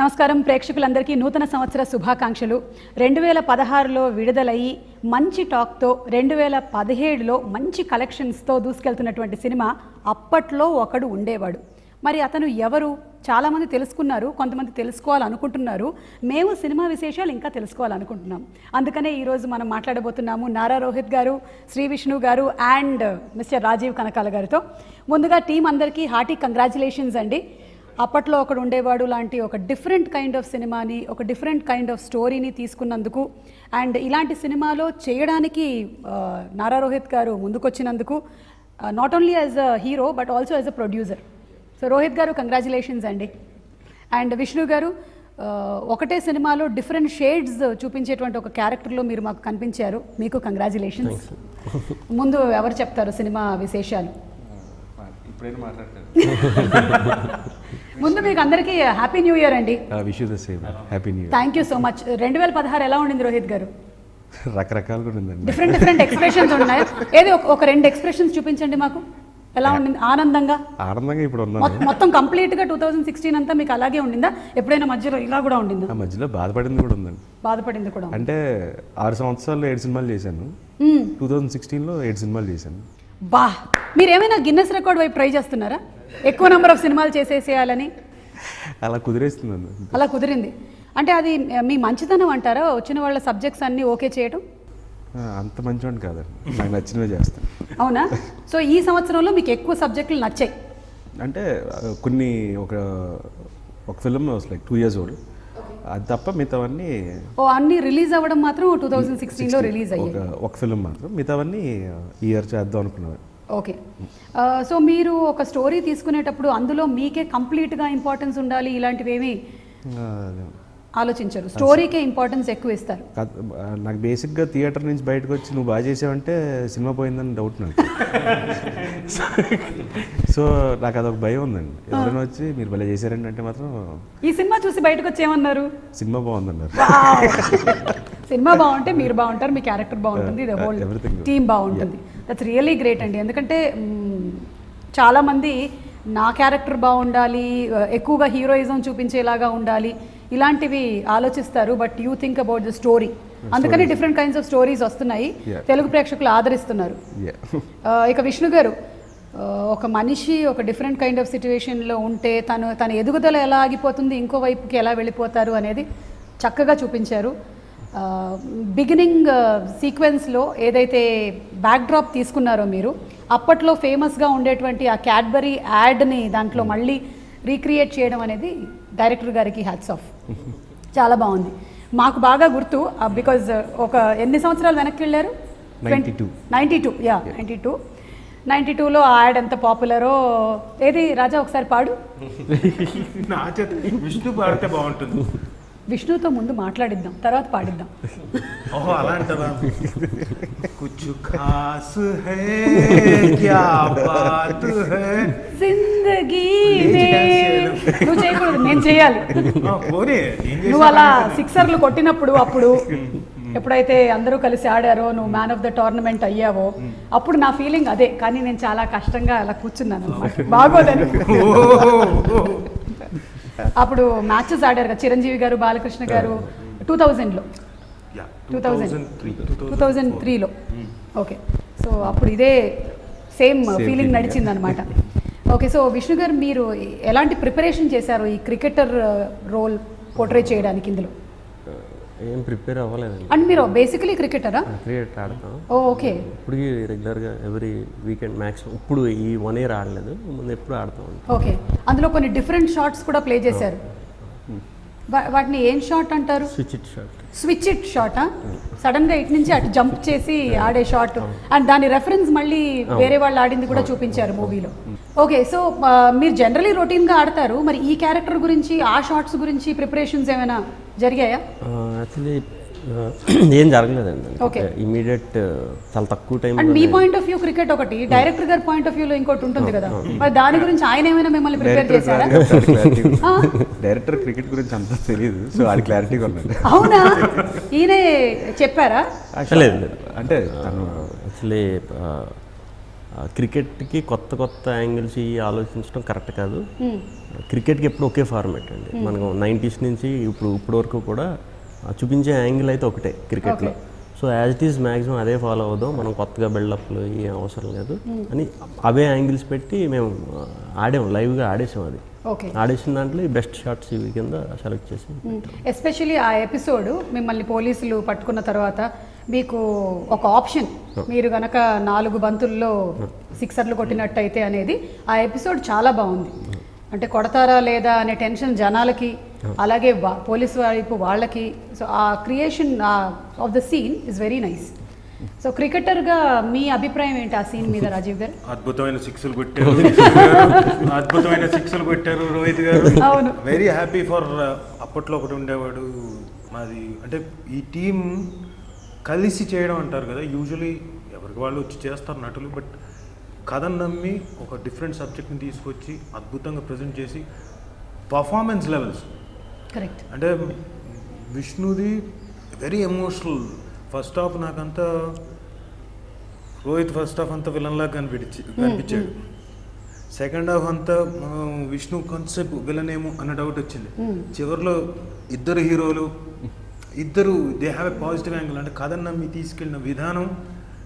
నమస్కారం ప్రేక్షకులందరికీ నూతన సంవత్సర శుభాకాంక్షలు. 2016లో విడుదలయ్యి మంచి టాక్తో 2017లో మంచి కలెక్షన్స్తో దూసుకెళ్తున్నటువంటి సినిమా అప్పట్లో ఒకడు ఉండేవాడు. మరి అతను ఎవరు? చాలామంది తెలుసుకున్నారు, కొంతమంది తెలుసుకోవాలనుకుంటున్నారు. మేము సినిమా విశేషాలు ఇంకా తెలుసుకోవాలనుకుంటున్నాం. అందుకనే ఈరోజు మనం మాట్లాడబోతున్నాము నారా రోహిత్ గారు, శ్రీ విష్ణు గారు అండ్ మిస్టర్ రాజీవ్ కనకాల గారితో. ముందుగా టీం అందరికీ హార్టీ కంగ్రాచులేషన్స్ అండి. అప్పట్లో ఒకడు ఉండేవాడు లాంటి ఒక డిఫరెంట్ కైండ్ ఆఫ్ సినిమాని, ఒక డిఫరెంట్ కైండ్ ఆఫ్ స్టోరీని తీసుకున్నందుకు అండ్ ఇలాంటి సినిమాలో చేయడానికి నారా రోహిత్ గారు ముందుకొచ్చినందుకు, not only as a hero but also as a producer. So Rohit garu congratulations అండి. అండ్ విష్ణు గారు, ఒకటే సినిమాలో డిఫరెంట్ షేడ్స్ చూపించేటువంటి ఒక క్యారెక్టర్లో మీరు మాకు కనిపించారు, మీకు కంగ్రాచులేషన్స్. ముందు ఎవరు చెప్తారు సినిమా విశేషాలు? ముందు మీకు అందరికీ హ్యాపీ న్యూ ఇయర్ అండి. Thank you so much. 2016 ఎలా ఉండింది రోహిత్ గారు? రకరకాలుగా ఉండిందండి. డిఫరెంట్ ఎక్స్ప్రెషన్స్ ఉన్నాయి. ఏది ఒక రెండు ఎక్స్ప్రెషన్స్ చూపించండి మాకు. ఎలా ఉండింది? ఆనందంగా ఇప్పుడు మొత్తం కంప్లీట్ గా 2016 అంతా మీకు అలాగే ఉండిందా? ఎప్పుడైనా మధ్యలో ఇలా కూడా ఉండిందా? మధ్యలో బాధపడింది కూడా ఉందండి. బాధపడింది కూడా అంటే 6 సంవత్సరాల్లో 7 సినిమాలు చేశాను. 2016లో 7 సినిమాలు చేశాను. బా, మీరు ఏమైనా గిన్నెస్ రికార్డ్ వైపు ట్రై చేస్తున్నారా? ఎక్కువ నెంబర్ ఆఫ్ సినిమాలు చేసేసేయాలని? అలా కుదిరేస్తున్నాను. అలా కుదిరింది అంటే అది మీ మంచితనం అంటారా? వచ్చిన వాళ్ళ సబ్జెక్ట్స్ అన్నీ ఓకే చేయడం? అంత మంచివాడిని కాదండి, నాకు నచ్చినవే చేస్తాను. అవునా? సో ఈ సంవత్సరంలో మీకు ఎక్కువ సబ్జెక్టులు నచ్చాయి అంటే కొన్ని ఒక ఫిల్మ్ లైక్ 2 years old, అది తప్ప మిగతావన్నీ అన్నీ రిలీజ్ అవ్వడం మాత్రం 2016లో రిలీజ్ అయ్యాయి. ఒక ఫిల్మ్ మాత్రం, మిగతావన్నీ ఈ ఇయర్ చేద్దాం అనుకున్నాను. ఓకే. సో మీరు ఒక స్టోరీ తీసుకునేటప్పుడు అందులో మీకే కంప్లీట్గా ఇంపార్టెన్స్ ఉండాలి ఇలాంటివి ఏమి ఆలోచించరు? స్టోరీకే ఇంపార్టెన్స్ ఎక్కువ ఇస్తారు. నాకు బేసిక్గా థియేటర్ నుంచి బయటకు వచ్చి నువ్వు బాగా చేసావంటే సినిమా పోయిందని డౌట్ నాకు. సో నాకు అదొక భయం ఉందండి. ఎవరైనా వచ్చి మీరు భలే చేశారండి అంటే మాత్రం. ఈ సినిమా చూసి బయటకు వచ్చి ఏమన్నారు? సినిమా బాగుందన్నారు. సినిమా బాగుంటే మీరు బాగుంటారు, మీ క్యారెక్టర్ బాగుంటుంది, ది హోల్ టీమ్ బాగుంటుంది. దట్స్ రియలీ గ్రేట్ అండి. ఎందుకంటే చాలామంది నా క్యారెక్టర్ బాగుండాలి, ఎక్కువగా హీరోయిజం చూపించేలాగా ఉండాలి, ఇలాంటివి ఆలోచిస్తారు. But you think about the story. అందుకని డిఫరెంట్ కైండ్స్ ఆఫ్ స్టోరీస్ వస్తున్నాయి, తెలుగు ప్రేక్షకులు ఆదరిస్తున్నారు. ఇక విష్ణు గారు, ఒక మనిషి ఒక డిఫరెంట్ కైండ్ ఆఫ్ సిచ్యువేషన్లో ఉంటే తన ఎదుగుదల ఎలా ఆగిపోతుంది, ఇంకో వైపుకి ఎలా వెళ్ళిపోతారు అనేది చక్కగా చూపించారు. బిగినింగ్ సీక్వెన్స్లో ఏదైతే బ్యాక్డ్రాప్ తీసుకున్నారో మీరు, అప్పట్లో ఫేమస్గా ఉండేటువంటి ఆ క్యాడ్బరీ యాడ్ని దాంట్లో మళ్ళీ రీక్రియేట్ చేయడం అనేది డైరెక్టర్ గారికి హ్యాట్స్ ఆఫ్. చాలా బాగుంది. మాకు బాగా గుర్తు, బికాజ్ ఒక ఎన్ని సంవత్సరాలు వెనక్కి వెళ్ళారు? 92. యా, 92లో ఆ యాడ్ ఎంత పాపులరో. ఏది రాజా ఒకసారి పాడు. విష్ణు పాడితే బాగుంటుంది. విష్ణుతో ముందు మాట్లాడిద్దాం, తర్వాత పాడిద్దాం. ఓహో, అలా అంటారా? కుచ్ ఖాస్ హై క్యా బాత్ హై జిందగీ నువ్వు చేయకూడదు, నేను చేయాలి. నువ్వు అలా సిక్సర్లు కొట్టినప్పుడు, అప్పుడు ఎప్పుడైతే అందరూ కలిసి ఆడారో, నువ్వు మ్యాన్ ఆఫ్ ద టోర్నమెంట్ అయ్యావో, అప్పుడు నా ఫీలింగ్ అదే. కానీ నేను చాలా కష్టంగా అలా కూర్చున్నాను అన్నమాట, బాగోదని. అప్పుడు మ్యాచెస్ ఆడారు కదా చిరంజీవి గారు, బాలకృష్ణ గారు 2003లో. ఓకే, సో అప్పుడు ఇదే సేమ్ ఫీలింగ్ నడిచింది అనమాట. ఓకే, సో విష్ణు గారు, మీరు ఎలాంటి ప్రిపరేషన్ చేశారు ఈ క్రికెటర్ రోల్ పోర్ట్రే చేయడానికి? ఇందులో ఏం ప్రిపేర్ అవ్వలేదండి. అండ్ మీరు బేసికలీ క్రికెటరా? క్రికెట్ ఆడతాం. ఓకే. ఇప్పుడు రెగ్యులర్గా ఎవ్రీ వీకెండ్ మ్యాచ్. ఇప్పుడు ఈ 1 year ఆడలేదు, ముందు ఎప్పుడు ఆడతాం. ఓకే, అందులో కొన్ని డిఫరెంట్ షాట్స్ కూడా ప్లే చేశారు. వాటిని ఏం షాట్ అంటారు? Switch it షాటా? సడన్ గా ఇటు నుంచి అటు జంప్ చేసి ఆడే షాట్. అండ్ దాని రెఫరెన్స్ మళ్ళీ వేరే వాళ్ళు ఆడింది కూడా చూపించారు మూవీలో. ఓకే, సో మీరు జనరలీ రొటీన్గా ఆడతారు, మరి ఈ క్యారెక్టర్ గురించి, ఆ షాట్స్ గురించి ప్రిపరేషన్స్ ఏమైనా జరిగాయా? యాక్చువల్లీ ఏం జరగలేదండి. ఓకే, ఇమీడియట్ చాలా తక్కువ time. And me point of view cricket ఒకటి, డైరెక్టర్ గారి పాయింట్ ఆఫ్ వ్యూలో ఇంకోటి ఉంటుంది కదా, మరి దాని గురించి ఆయన ఏమైనా మిమ్మల్ని ప్రిపేర్ చేశారా? డైరెక్టర్ క్రికెట్ గురించి అంత తెలియదు, సో అది క్లారిటీగా ఉన్నాడు. అవునా? ఈయనే చెప్పారా? లేదు, అంటే యాక్చువల్లీ క్రికెట్కి కొత్త కొత్త యాంగిల్స్ ఆలోచించడం కరెక్ట్ కాదు. క్రికెట్కి ఎప్పుడు ఒకే ఫార్మాట్ అండి. మనకు 90s నుంచి ఇప్పుడు వరకు కూడా చూపించే యాంగిల్ అయితే ఒకటే క్రికెట్లో. So as it is maximum అదే ఫాలో అవుదాం, మనం కొత్తగా బిల్డప్లు ఏం అవసరం లేదు అని అవే యాంగిల్స్ పెట్టి మేము ఆడాము, లైవ్గా ఆడేసాం. అది ఆడేసిన దాంట్లో ఈ బెస్ట్ షాట్స్ ఇవి కింద సెలెక్ట్ చేసి. ఎస్పెషల్లీ ఆ ఎపిసోడ్ మిమ్మల్ని పోలీసులు పట్టుకున్న తర్వాత మీకు ఒక ఆప్షన్, మీరు గనక 4 బంతుల్లో 6 కొట్టినట్టయితే అనేది ఆ ఎపిసోడ్ చాలా బాగుంది. అంటే కొడతారా లేదా అనే టెన్షన్ జనాలకి, అలాగే పోలీసు వైపు వాళ్ళకి. సో ఆ creation of the scene is very nice. So క్రికెటర్గా మీ అభిప్రాయం ఏంటి ఆ సీన్ మీద రాజీవ్ గారు? అద్భుతమైన సిక్స్లు కొట్టారు రోహిత్ గారు. అవును, వెరీ హ్యాపీ ఫర్. అప్పట్లో ఒకటి ఉండేవాడు మాది, అంటే ఈ టీం కలిసి చేయడం అంటారు కదా, యూజువలీ ఎవరికి వాళ్ళు వచ్చి చేస్తారు నటులు, బట్ కథను నమ్మి ఒక డిఫరెంట్ సబ్జెక్ట్ని తీసుకొచ్చి అద్భుతంగా ప్రజెంట్ చేసి పర్ఫార్మెన్స్ లెవెల్స్ కరెక్ట్. అంటే విష్ణుది వెరీ ఎమోషనల్. ఫస్ట్ హాఫ్ నాకంతా రోహిత్ ఫస్ట్ హాఫ్ అంతా విలన్లా కనిపించాడు. సెకండ్ హాఫ్ అంతా విష్ణు కాన్సెప్ట్ విలన్ ఏమో అన్న డౌట్ వచ్చింది. చివరిలో ఇద్దరు హీరోలు, ఇద్దరు they have a positive angle. అంటే కథను నమ్మి తీసుకెళ్ళిన విధానం,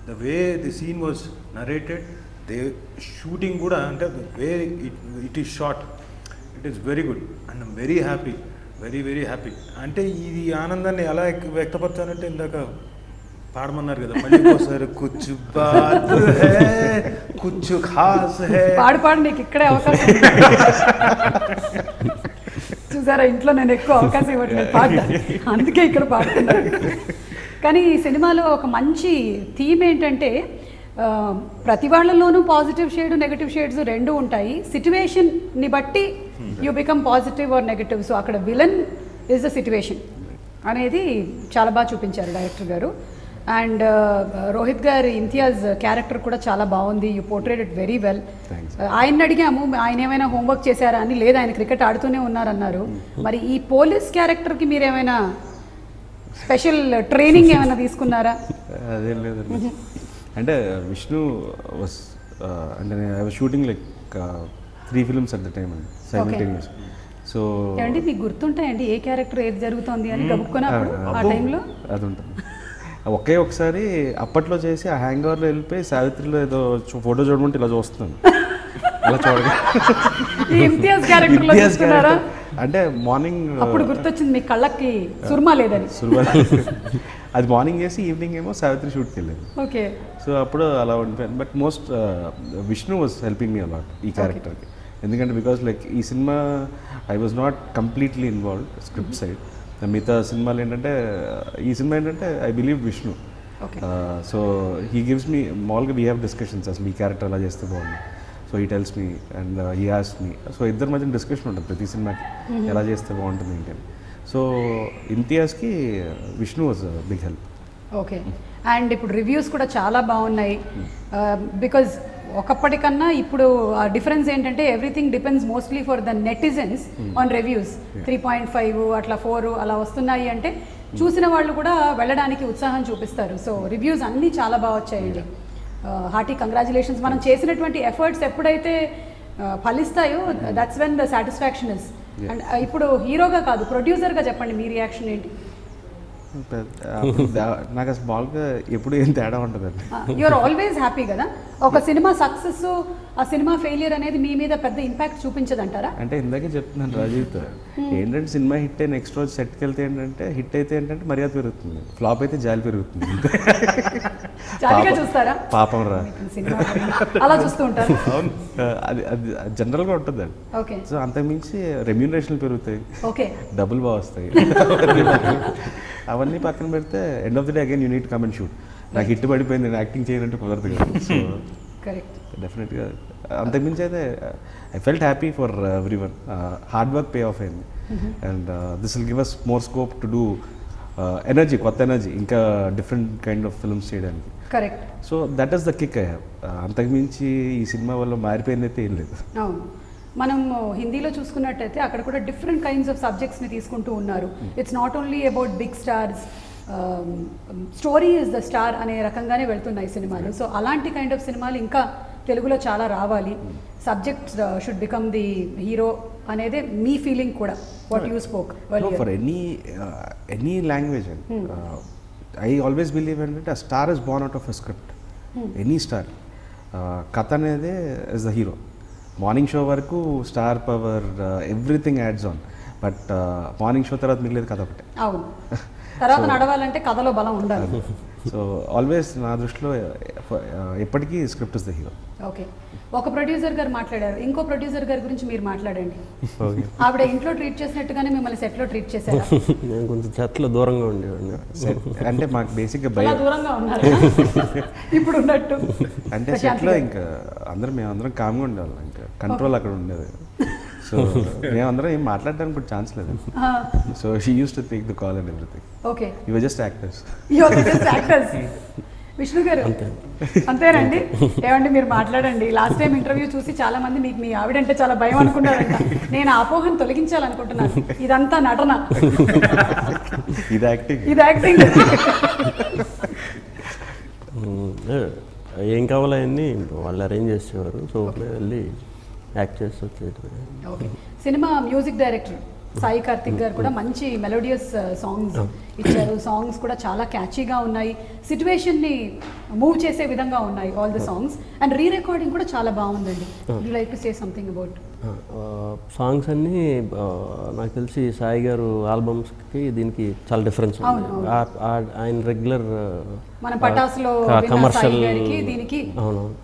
the way the scene was narrated, they shooting కూడా, అంటే the way it is short, it is very good and I'm very happy, very happy. అంటే ఇది ఆనందాన్ని ఎలా వ్యక్తపరచాలంటే ఇందాక పాడమన్నారు కదా, మళ్ళీ ఒకసారి కుచ్చు బాత్ హై కుచ్చు ఖాస్ హై. పాడు నీకు ఇక్కడే అవకాశం చూసారా, ఇంట్లో నేను ఎక్కువ అవకాశం ఇవ్వట్లేదు పాడతా, అందుకే ఇక్కడ పాడుతున్నాను. కానీ ఈ సినిమాలో ఒక మంచి థీమ్ ఏంటంటే ప్రతి వాళ్ళలోనూ పాజిటివ్ షేడ్ నెగటివ్ షేడ్స్ రెండు ఉంటాయి. సిచ్యువేషన్ని బట్టి you become positive or negative. So అక్కడ విలన్ ఇస్ ద సిచ్యువేషన్ అనేది చాలా బాగా చూపించారు డైరెక్టర్ గారు. అండ్ రోహిత్ గారి ఇంతియాజ్ క్యారెక్టర్ కూడా చాలా బాగుంది. You portrayed it very well. ఆయన అడిగాము ఆయన ఏమైనా హోంవర్క్ చేశారా అని. లేదు, ఆయన క్రికెట్ ఆడుతూనే ఉన్నారన్నారు. మరి ఈ పోలీస్ క్యారెక్టర్కి మీరు ఏమైనా స్పెషల్ ట్రైనింగ్ ఏమైనా తీసుకున్నారా? అదేం లేదండి. అంటే విష్ణు వాస్ అంటే I was shooting like 3 films at the time అండి, సైమల్టేనియస్. సో ఏమండి మీకు గుర్తుంటాయండి ఏ క్యారెక్టర్ ఏది జరుగుతోంది అని గబుక్కున్నప్పుడు ఆ టైంలో? అది ఉంటుంది. ఒకసారి అప్పట్లో చేసి ఆ హ్యాంగ్ ఓవర్లో వెళ్ళిపోయి సావిత్రిలో ఏదో ఫోటో చూడమంటే ఇలా చూస్తున్నాను. అలా చూడగా ఇంతియాజ్ క్యారెక్టర్లో చూస్తున్నారా? అంటే మార్నింగ్ అప్పుడు గుర్తొచ్చింది మీ కళ్ళకి సుర్మా లేదని. అది మార్నింగ్ చేసి ఈవినింగ్ ఏమో సావిత్రి షూట్కి వెళ్ళాను. ఓకే. సో అప్పుడు అలా ఉండిపోయాను. But most Vishnu was helping me a lot ఈ క్యారెక్టర్కి. ఎందుకంటే బికాస్ లైక్ ఈ cinema I was not completely involved script side. మిగతా సినిమాలు ఏంటంటే ఈ సినిమా ఏంటంటే I believe Vishnu. So he gives me మామూలుగా వీ హ్యావ్ డిస్కషన్స్ అసలు ఈ క్యారెక్టర్ ఎలా చేస్తే బాగుంది. So he tells me and he ask me. So ఇద్దరి మధ్య డిస్కషన్ ఉంటుంది ప్రతి సినిమాకి ఎలా చేస్తే బాగుంటుంది ఏంటి అని. సో ఇంతియాజ్కి Vishnu was big help. Okay. And ఇప్పుడు రివ్యూస్ కూడా చాలా బాగున్నాయి. బికాజ్ ఒకప్పటికన్నా ఇప్పుడు ఆ డిఫరెన్స్ ఏంటంటే everything depends mostly for the netizens on reviews. 3.5 అట్లా 4 అలా వస్తున్నాయి అంటే చూసిన వాళ్ళు కూడా వెళ్ళడానికి ఉత్సాహం చూపిస్తారు. సో రివ్యూస్ అన్నీ చాలా బాగా వచ్చాయండి. Hearty congratulations. మనం చేసినటువంటి ఎఫర్ట్స్ ఎప్పుడైతే ఫలిస్తాయో that's when the satisfaction is. And ఇప్పుడు హీరోగా కాదు ప్రొడ్యూసర్గా చెప్పండి మీ రియాక్షన్ ఏంటి? నాకు అసలు మామూలుగా ఎప్పుడు ఏం తేడా ఉంటుందండి. యూఆర్ ఆల్వేస్ హ్యాపీ కదా. ఒక సినిమా సక్సెస్ ఆ సినిమా ఫెయిలియర్ అనేది మీ మీద పెద్ద ఇంపాక్ట్ చూపించదంటారా? అంటే ఇందాకే చెప్తున్నాను రాజీవ్తో, ఏంటంటే సినిమా హిట్ అయి నెక్స్ట్ రోజు సెట్కి వెళ్తే ఏంటంటే హిట్ అయితే ఏంటంటే మర్యాద పెరుగుతుంది, ఫ్లాప్ అయితే జాలి పెరుగుతుంది. జాలిగా చూస్తారా? పాపం రా అలా చూస్తూ ఉంటారు. అది అది జనరల్గా ఉంటుంది అండి. ఓకే. సో అంతకుమించి రెమ్యూనరేషన్లు పెరుగుతాయి, ఓకే, డబ్బులు బాగా వస్తాయి. అవన్నీ పక్కన పెడితే end of the day again you need come and shoot. నాకు హిట్ పడిపోయింది, నేను యాక్టింగ్ చేయాలంటే కుదరదు కదా. సో కరెక్ట్, డెఫినెట్గా అంతకుమించి అయితే I felt happy for everyone. Hard work pay off అయింది. And this will give us more scope to do energy, కొత్త ఎనర్జీ, ఇంకా డిఫరెంట్ కైండ్ ఆఫ్ ఫిల్మ్స్ చేయడానికి. Correct. So that is the kick I have. అంతకుమించి ఈ cinema వల్ల మారిపోయింది అయితే ఏం లేదు. అవును, మనం హిందీలో చూసుకున్నట్టయితే అక్కడ కూడా డిఫరెంట్ కైండ్స్ ఆఫ్ సబ్జెక్ట్స్ని తీసుకుంటూ ఉన్నారు. It's not only about big stars, story is the star అనే రకంగానే వెళ్తున్నాయి సినిమాలు. సో అలాంటి కైండ్ ఆఫ్ సినిమాలు ఇంకా తెలుగులో చాలా రావాలి, subject should become the hero అనేదే మీ ఫీలింగ్ కూడా, what you spoke for any language I always believe ఏంటంటే a star is born out of a script. Any star కథ అనేదే is the hero. Morning show వరకు star power everything adds on, but morning show తర్వాత మిగిలేదు కథ ఒకటే. అవును, తర్వాత నడవాలంటే కథలో బలం ఉండాలి. సో ఆల్వేస్ నా దృష్టిలో ఎప్పటికీ script is the hero. Okay, ఒక ప్రొడ్యూసర్ గారు మాట్లాడారు, ఇంకో ప్రొడ్యూసర్ గారి గురించి మీరు మాట్లాడండి. ఆవిడ ఇంట్లో ట్రీట్ చేసినట్టుగానే మిమ్మల్ని సెట్లో ట్రీట్ చేశారు. నేను కొంచెం సెట్లో దూరంగా ఉండేవాడిని. అంటే మాకు బేసిక్గా చాలా దూరంగా ఉన్నారు ఇప్పుడు ఉన్నట్టు. అంటే సెట్లో ఇంకా మేమందరం కామ్గా ఉండేవాళ్ళం, ఇంకా కంట్రోల్ అక్కడ ఉండేది. సో మేమందరం ఏం మాట్లాడడానికి కూడా ఛాన్స్ లేదు. So she use to take the call and everything. Okay, you were just actors. Vishnu గారు అంతేనండి. ఏమండి మీరు మాట్లాడండి. లాస్ట్ టైం ఇంటర్వ్యూ చూసి చాలా మంది మీకు మీ ఆవిడంటే చాలా భయం అనుకున్నారంట. నేను అపోహను తొలగించాలనుకుంటున్నాను. ఇదంతా నటన, ఇది యాక్టింగ్. ఇది యాక్టింగ్. ఏం కావాలో అవన్నీ వాళ్ళు అరేంజ్ చేసేవారు. సో వెళ్ళి యాక్ట్ చేసి వచ్చేది. Okay, cinema music director Sai Karthik గారు కూడా మంచి మెలోడియస్ సాంగ్స్ ఇచ్చారు. సాంగ్స్ కూడా చాలా క్యాచీగా ఉన్నాయి, సిచ్యువేషన్ని మూవ్ చేసే విధంగా ఉన్నాయి all the songs. And re recording కూడా చాలా బాగుందండి. You like to say something about songs అన్నీ? నాకు తెలిసి సాయి గారు ఆల్బమ్స్కి దీనికి చాలా డిఫరెన్స్ ఉంది. ఆయన రెగ్యులర్ మన పటాస్లో కమర్షియల్, దీనికి అవునవును,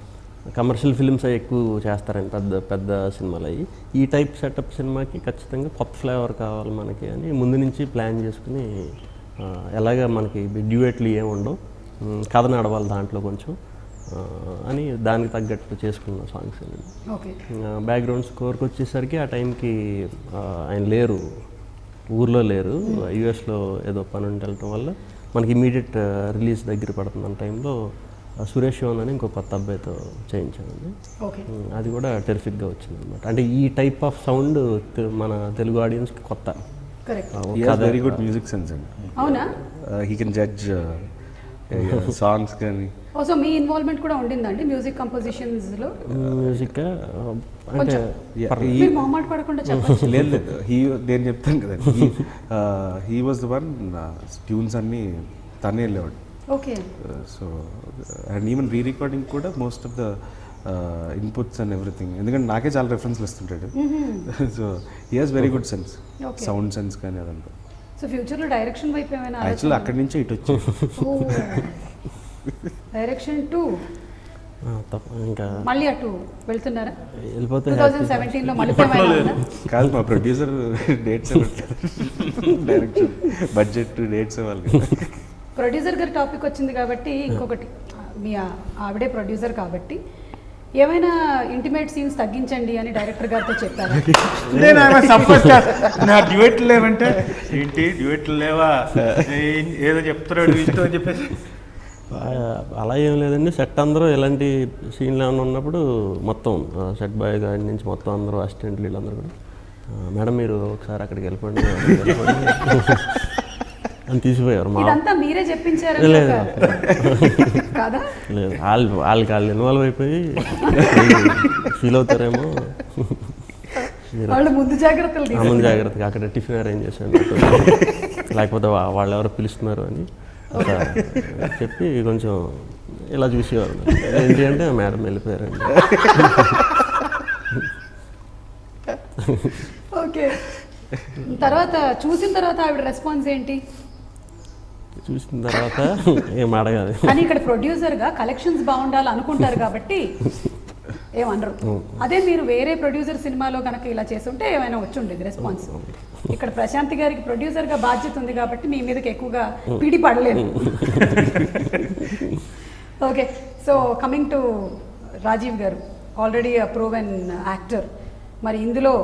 కమర్షియల్ ఫిల్మ్స్ అవి ఎక్కువ చేస్తారండి, పెద్ద పెద్ద సినిమాలు అవి. ఈ టైప్ సెటప్ సినిమాకి ఖచ్చితంగా కొత్త ఫ్లేవర్ కావాలి మనకి అని ముందు నుంచి ప్లాన్ చేసుకుని, ఎలాగ మనకి డ్యూయెట్లు ఏమి ఉండవు, కథ నడవాలి దాంట్లో కొంచెం అని దానికి తగ్గట్టు చేసుకున్న సాంగ్స్ అండి. బ్యాక్గ్రౌండ్ స్కోర్కి వచ్చేసరికి ఆ టైంకి ఆయన లేరు, ఊర్లో లేరు, యూఎస్లో ఏదో పని ఉండి వెళ్ళటం వల్ల మనకి ఇమీడియట్ రిలీజ్ దగ్గర పడుతున్న టైంలో సురేష్ శివన్ అని ఇంకో కొత్త అబ్బాయితో చేయించామండి. అది కూడా టెరిఫిక్గా వచ్చింది అనమాట. అంటే ఈ టైప్ ఆఫ్ సౌండ్ మన తెలుగు ఆడియన్స్కి కొత్త. వెరీ గుడ్ మ్యూజిక్ సెన్స్ అండి. అవునా? హీ కెన్ జడ్జ్ సాంగ్స్ కానీ. సో మీ ఇన్వాల్వ్మెంట్ కూడా ఉండిందండి మ్యూజిక్ కంపోజిషన్స్ లో? మ్యూజిక్ అంటే మీరు మొహమాట పడకుండా చెప్పండి. లేదు, నేను చెప్తాను కదండి. He was the one, tunes అన్నీ తనే వెళ్ళేవాడు. Okay. So and even re recording కూడా most of the inputs and everything, ఎందుకంటే నాకే చాలా రెఫరెన్స్లు ఇస్తుంటాడు. So he has very good sense, sound sense కానీ అదంతా. సో ఫ్యూచర్లో డైరెక్షన్ వైపు ఏమైనా? యాక్చువల్లీ అక్కడి నుంచే ఇటు వచ్చి డైరెక్షన్ 2 ఇంకా మళ్ళీ అటు వెళ్తున్నారా? వెళ్ళిపోతే 2017లో మళ్ళీ కాదు, మా producer dates direction budget dates వాళ్ళు. ప్రొడ్యూసర్ గారి టాపిక్ వచ్చింది కాబట్టి ఇంకొకటి, మీ ఆవిడే ప్రొడ్యూసర్ కాబట్టి ఏమైనా ఇంటిమేట్ సీన్స్ తగ్గించండి అని డైరెక్టర్ గారితో చెప్పారు. నా డ్యూయెట్లు లేవంటే ఏంటి డ్యూయెట్లు లేవా, ఏదో చెప్తున్నాడు ఇష్టం అని చెప్పేసి. అలా ఏం లేదండి, సెట్ అందరూ ఎలాంటి సీన్లు ఏమైనా ఉన్నప్పుడు మొత్తం సెట్ బాయ్ గారి నుంచి మొత్తం అందరూ అసిస్టెంట్లు వీళ్ళందరూ కూడా, మేడం మీరు ఒకసారి అక్కడికి వెళ్ళిపోండి అని తీసిపోయారు. ఇదంతా మీరే చెప్పించారు? లేదు కాదా? లేదు, వాళ్ళు ఇన్వాల్వ్ అయిపోయి ఫీల్ అవుతారేమో, వాళ్ళు ముందు జాగ్రత్తగా అక్కడ టిఫిన్ అరేంజ్ చేశాను, లేకపోతే వాళ్ళు ఎవరో పిలుస్తున్నారు అని చెప్పి కొంచెం ఇలా చూసేవారు. ఏంటి అంటే మేడం వెళ్ళిపోయారండి. ఓకే, తర్వాత చూసిన తర్వాత ఆవిడ రెస్పాన్స్ ఏంటి? చూసిన తర్వాత ఏం అడగాలి కానీ ఇక్కడ ప్రొడ్యూసర్గా కలెక్షన్స్ బాగుండాలి అనుకుంటారు కాబట్టి ఏమనరు. అదే మీరు వేరే ప్రొడ్యూసర్ సినిమాలో కనుక ఇలా చేస్తుంటే ఏమైనా వచ్చి ఉండేది రెస్పాన్స్. ఇక్కడ ప్రశాంత్ గారికి ప్రొడ్యూసర్గా బాధ్యత ఉంది కాబట్టి మీ మీదకి ఎక్కువగా పీడి పడలేదు. Okay, so coming to Rajeev garu, already proven actor. మరి ఇందులో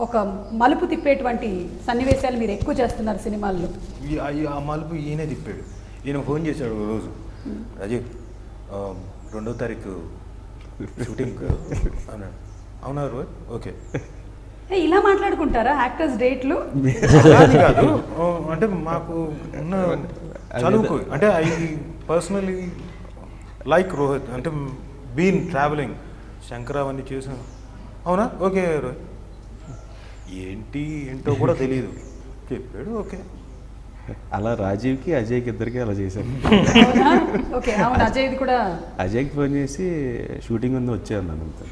ఒక మలుపు తిప్పేటువంటి సన్నివేశాలు మీరు ఎక్కువ చేస్తున్నారు సినిమాల్లో. ఆ మలుపు ఈయనే తిప్పాడు. ఈయన ఫోన్ చేశాడు రోజు, రాజీవ్ 2వ తారీఖు షూటింగ్ అన్నాడు. అవునా రోజ్? ఓకే. ఇలా మాట్లాడుకుంటారా యాక్టర్స్ డేట్లు? కాదు, అంటే మాకు ఉన్న చదువుకు, అంటే ఐ పర్సనలీ లైక్ రోహిత్, అంటే బీన్ ట్రావెలింగ్ శంకర్ అవన్నీ చేసాను. అవునా, ఓకే రోహిత్. ఏంటో కూడా తెలియదు, చెప్పాడు ఓకే. అలా రాజీవ్కి అజయ్కి ఇద్దరికి అలా చేశాను. అవునా? ఓకే, అవును, అజయ్ది కూడా అజయ్కి ఫోన్ చేసి షూటింగ్ ఉంది వచ్చే అన్నాను అంతే.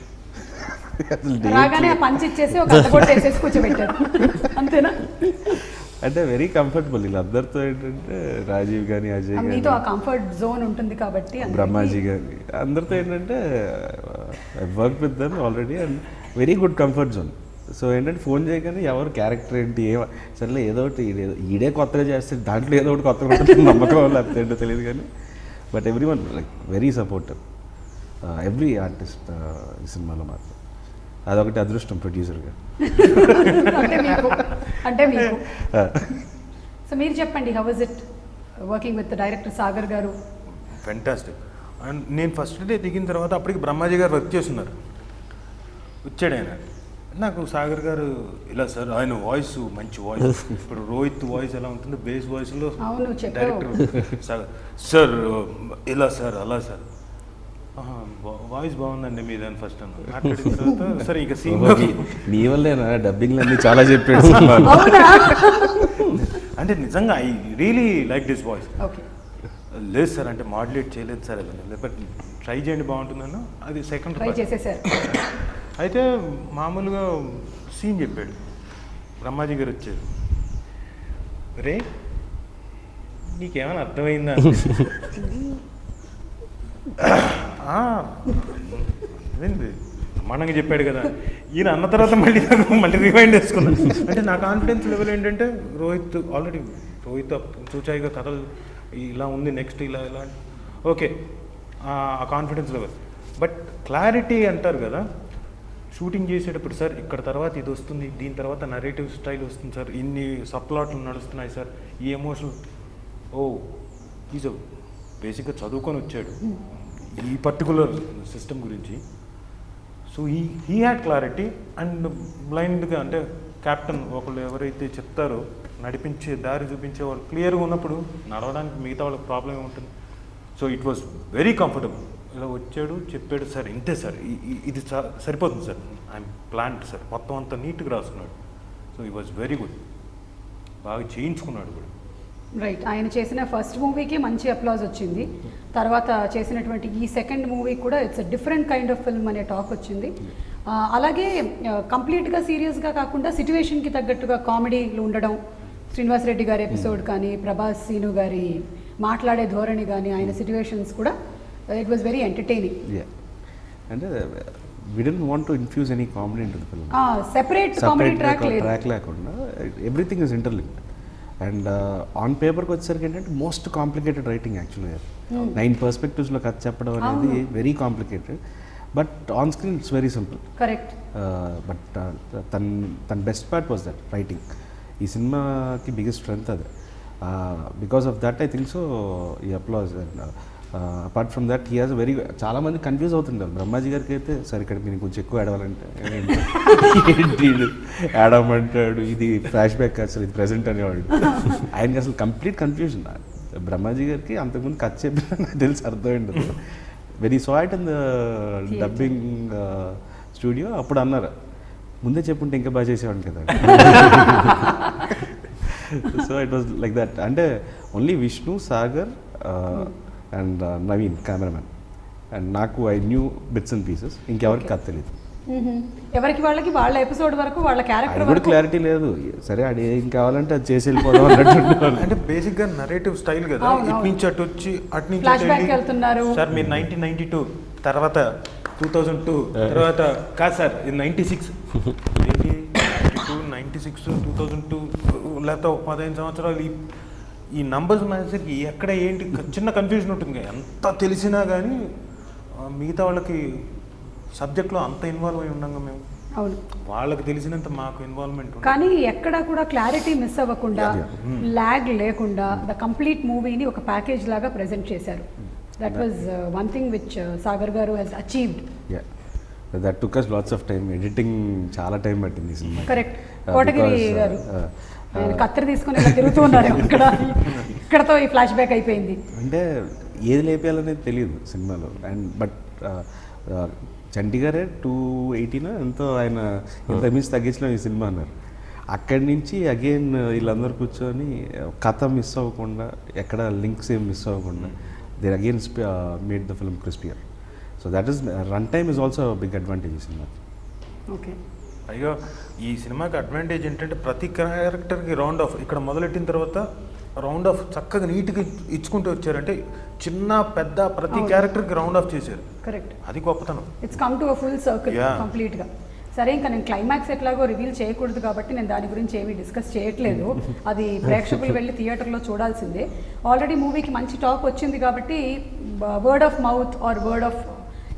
రాగానే ఆ పంచ్ ఇచ్చేసి ఒక అద్దబొట్టు వేసేసి కూర్చోబెట్టారు అంతేనా? అంటే వెరీ కంఫర్టబుల్ వీళ్ళందరితో. ఏంటంటే రాజీవ్ కానీ అజయ్ మీతో ఆ కానీ కంఫర్ట్ జోన్ ఉంటుంది కాబట్టి అందరికీ. బ్రహ్మాజీ కానీ అందరితో ఏంటంటే work with them already and very good comfort zone. So ఏంటంటే ఫోన్ చేయగానే ఎవరు క్యారెక్టర్ ఏంటి సరేలే ఏదో ఒకటి ఈడే కొత్తగా చేస్తే దాంట్లో ఏదో ఒకటి కొత్తగా ఉంటుంది నమ్మకం లేకపోతే ఏంటో తెలియదు కానీ but every one like very supportive every artist ఈ సినిమాలో మాత్రం. అదొకటి అదృష్టం ప్రొడ్యూసర్గా. అంటే మీకు సో మీరు చెప్పండి, how was it working with director Sagar గారు? ఫెంటాస్టిక్. అండ్ నేను ఫస్ట్ డే దిగిన తర్వాత అప్పటికి బ్రహ్మాజీ గారు వర్క్ చేస్తున్నారు. వచ్చాడు ఆయన. నాకు సాగర్ గారు ఇలా సార్ ఆయన వాయిస్ మంచి వాయిస్, ఇప్పుడు రోహిత్ వాయిస్ ఎలా ఉంటుందో బేస్ వాయిస్లో అవును, చెప్పావు. డైరెక్టర్ సార్ ఇలా సార్ అలా సార్ వాయిస్ బాగుందండి మీదని ఫస్ట్ అన్న మాట్లాడిన తర్వాత సరే ఇక సీన్లోకి నీ వల్లేనా డబ్బింగ్లు అన్నీ చాలా చెప్పాడు. అంటే నిజంగా I really like this voice. Okay, లేదు సార్ అంటే మాడ్యులేట్ చేయలేదు సార్ అది, బట్ ట్రై చేయండి బాగుంటుందన్న. అది సెకండ్ ట్రై చేసేసారు. అయితే మామూలుగా సీన్ చెప్పాడు. బ్రహ్మాజీ గారు వచ్చారు. రే నీకేమైనా అర్థమైందా? అదేంటి బ్రహ్మాండంగా చెప్పాడు కదా. ఈయన అన్న తర్వాత మళ్ళీ రిమైండ్ చేసుకున్నాను. అంటే నా కాన్ఫిడెన్స్ లెవెల్ ఏంటంటే రోహిత్ ఆల్రెడీ చూచాయిగా కథలు ఇలా ఉంది, నెక్స్ట్ ఇలా ఓకే ఆ కాన్ఫిడెన్స్ లెవెల్. బట్ క్లారిటీ అంటారు కదా, షూటింగ్ చేసేటప్పుడు సార్ ఇక్కడ తర్వాత ఇది వస్తుంది, దీని తర్వాత నరేటివ్ స్టైల్ వస్తుంది సార్, ఇన్ని సబ్ప్లాట్లు నడుస్తున్నాయి సార్, ఈ ఎమోషనల్ ఈజ్ బేసిక్గా చదువుకొని వచ్చాడు ఈ పర్టికులర్ సిస్టమ్ గురించి. So he had clarity and బ్లైండ్గా అంటే క్యాప్టెన్ ఒకళ్ళు ఎవరైతే చెప్తారో నడిపించే దారి చూపించే వాళ్ళు క్లియర్గా ఉన్నప్పుడు నడవడానికి మిగతా వాళ్ళకి ప్రాబ్లం ఏముంటుంది. So it was very comfortable. ఇలా వచ్చాడు చెప్పాడు సార్ ఇంతే సార్ ఇది సరిపోతుంది సార్, ఐఎమ్ ప్లాంట్ సార్, మొత్తం అంతా నీట్గా రాసుకున్నాడు. సో ఈ వాజ్ వెరీ గుడ్, బాగా చేయించుకున్నాడు కూడా. రైట్, ఆయన చేసిన ఫస్ట్ మూవీకి మంచి అప్లాజ్ వచ్చింది. తర్వాత చేసినటువంటి ఈ సెకండ్ మూవీ కూడా it's a different kind of film అనే టాక్ వచ్చింది. అలాగే కంప్లీట్గా సీరియస్గా కాకుండా సిచ్యువేషన్కి తగ్గట్టుగా కామెడీలు ఉండడం, శ్రీనివాస్ రెడ్డి గారి ఎపిసోడ్ కానీ, ప్రభాస్ సీను గారి మాట్లాడే ధోరణి కానీ, ఆయన సిచ్యువేషన్స్ కూడా ఇట్ వాజ్ వెరీ ఎంటర్టైనింగ్. అంటే we didn't want to infuse any comedy into the film. Separate comedy track లేకుండా everything is interlinked. And on పేపర్కి వచ్చేసరికి ఏంటంటే మోస్ట్ కాంప్లికేటెడ్ రైటింగ్ యాక్చువల్గా. 9 పర్స్పెక్టివ్స్లో కథ చెప్పడం అనేది very complicated, but on screen it's very simple. Correct. But తన best part was that writing. ఈ సినిమాకి బిగ్గెస్ట్ స్ట్రెంగ్త్ అదే. Because of that I think so ఈ applause. Apart from that he has very, చాలామంది కన్ఫ్యూజ్ అవుతుంటారు. బ్రహ్మాజీ గారికి అయితే సరే ఇక్కడ మీరు కొంచెం ఎక్కువ ఆడవాలంటే ఏంటి ఆడమంటాడు, ఇది ఫ్లాష్ బ్యాక్ అసలు ఇది ప్రెసెంట్ అనేవాడు. ఆయనకి అసలు కంప్లీట్ కన్ఫ్యూజన్. బ్రహ్మాజీ గారికి అంతకుముందు కథ చెప్పిన నాకు తెలిసి అర్థమైంది. Very so it in the dubbing studio. అప్పుడు అన్నారు ముందే చెప్పుంటే ఇంకా బాగా చేసేవాడిని కదా. So it was like that. అంటే only Vishnu, Sagar and Naveen cameraman and నాకు I knew bits and pieces. ఇంకెవరికి కథ తెలియదు. ఎవరికి వాళ్ళకి వాళ్ళ ఎపిసోడ్ వరకు వాళ్ళ క్యారెక్టర్ కూడా క్లారిటీ లేదు. సరే అది ఏం కావాలంటే అది చేసి వెళ్ళిపోదాం అన్నట్టు. అంటే బేసిక్గా నరేటివ్ స్టైల్ కదా, ఇటు నుంచి అటు వచ్చి అటు నుంచి ఫ్లాష్ బ్యాక్ వెళ్తున్నారు సార్. మీరు 1992 తర్వాత 2002 తర్వాత కాదు సార్ ఇది 96 2002 లేకపోతే 15 సంవత్సరాలు. ఈ నంబర్స్ మనసరికి ఎక్కడ ఏంటి చిన్న కన్ఫ్యూజన్ ఉంటుంది. ఎంత తెలిసినా కానీ మిగతా వాళ్ళకి సబ్జెక్ట్లో అంత ఇన్వాల్వ్ అయి ఉన్నాం మేము. అవును, వాళ్ళకి తెలిసినంత మాకు ఇన్వాల్వ్మెంట్. కానీ ఎక్కడ కూడా క్లారిటీ మిస్ అవ్వకుండా, ల్యాగ్ లేకుండా ద కంప్లీట్ మూవీని ఒక ప్యాకేజ్ లాగా ప్రెజెంట్ చేశారు. That was one thing which Sagar garu has achieved. That took us lots of time. Editing చాలా టైం పట్టింది ఈ సినిమా. కరెక్ట్. కోటగిరి గారు కత్తెర తీసుకొని తిరుగుతూ ఉన్నారు ఇక్కడతో ఈ ఫ్లాష్ బ్యాక్ అయిపోయింది. అంటే ఏది లేపేయాలనేది తెలియదు సినిమాలో. అండ్ బట్ చంటి గారే 280 ఎంతో ఆయన ఇంత మించి తగ్గించడం ఈ సినిమా అన్నారు. అక్కడి నుంచి అగైన్ వీళ్ళందరూ కూర్చొని కథ మిస్ అవ్వకుండా, ఎక్కడ లింక్స్ ఏం మిస్ అవ్వకుండా they again made the film crispier. So that is run time is also big advantage ఈ సినిమా. ఓకే. అయ్యో ఈ సినిమాకి అడ్వాంటేజ్ ఏంటంటే ప్రతి క్యారెక్టర్కి రౌండ్ ఆఫ్ ఇక్కడ మొదలెట్టిన తర్వాత రౌండ్ ఆఫ్ చక్కగా నీట్గా ఇచ్చుకుంటూ వచ్చారంటే చిన్న పెద్ద ప్రతి క్యారెక్టర్కి రౌండ్ ఆఫ్ చేశారు. కరెక్ట్. అది గొప్పతనం. It's come to a full circle కంప్లీట్గా. సరే, ఇంకా నేను క్లైమాక్స్ ఎట్లాగో రివీల్ చేయకూడదు కాబట్టి నేను దాని గురించి ఏమీ డిస్కస్ చేయట్లేదు. అది ప్రేక్షకులు వెళ్ళి థియేటర్లో చూడాల్సిందే. ఆల్రెడీ మూవీకి మంచి టాక్ వచ్చింది కాబట్టి word of mouth are word of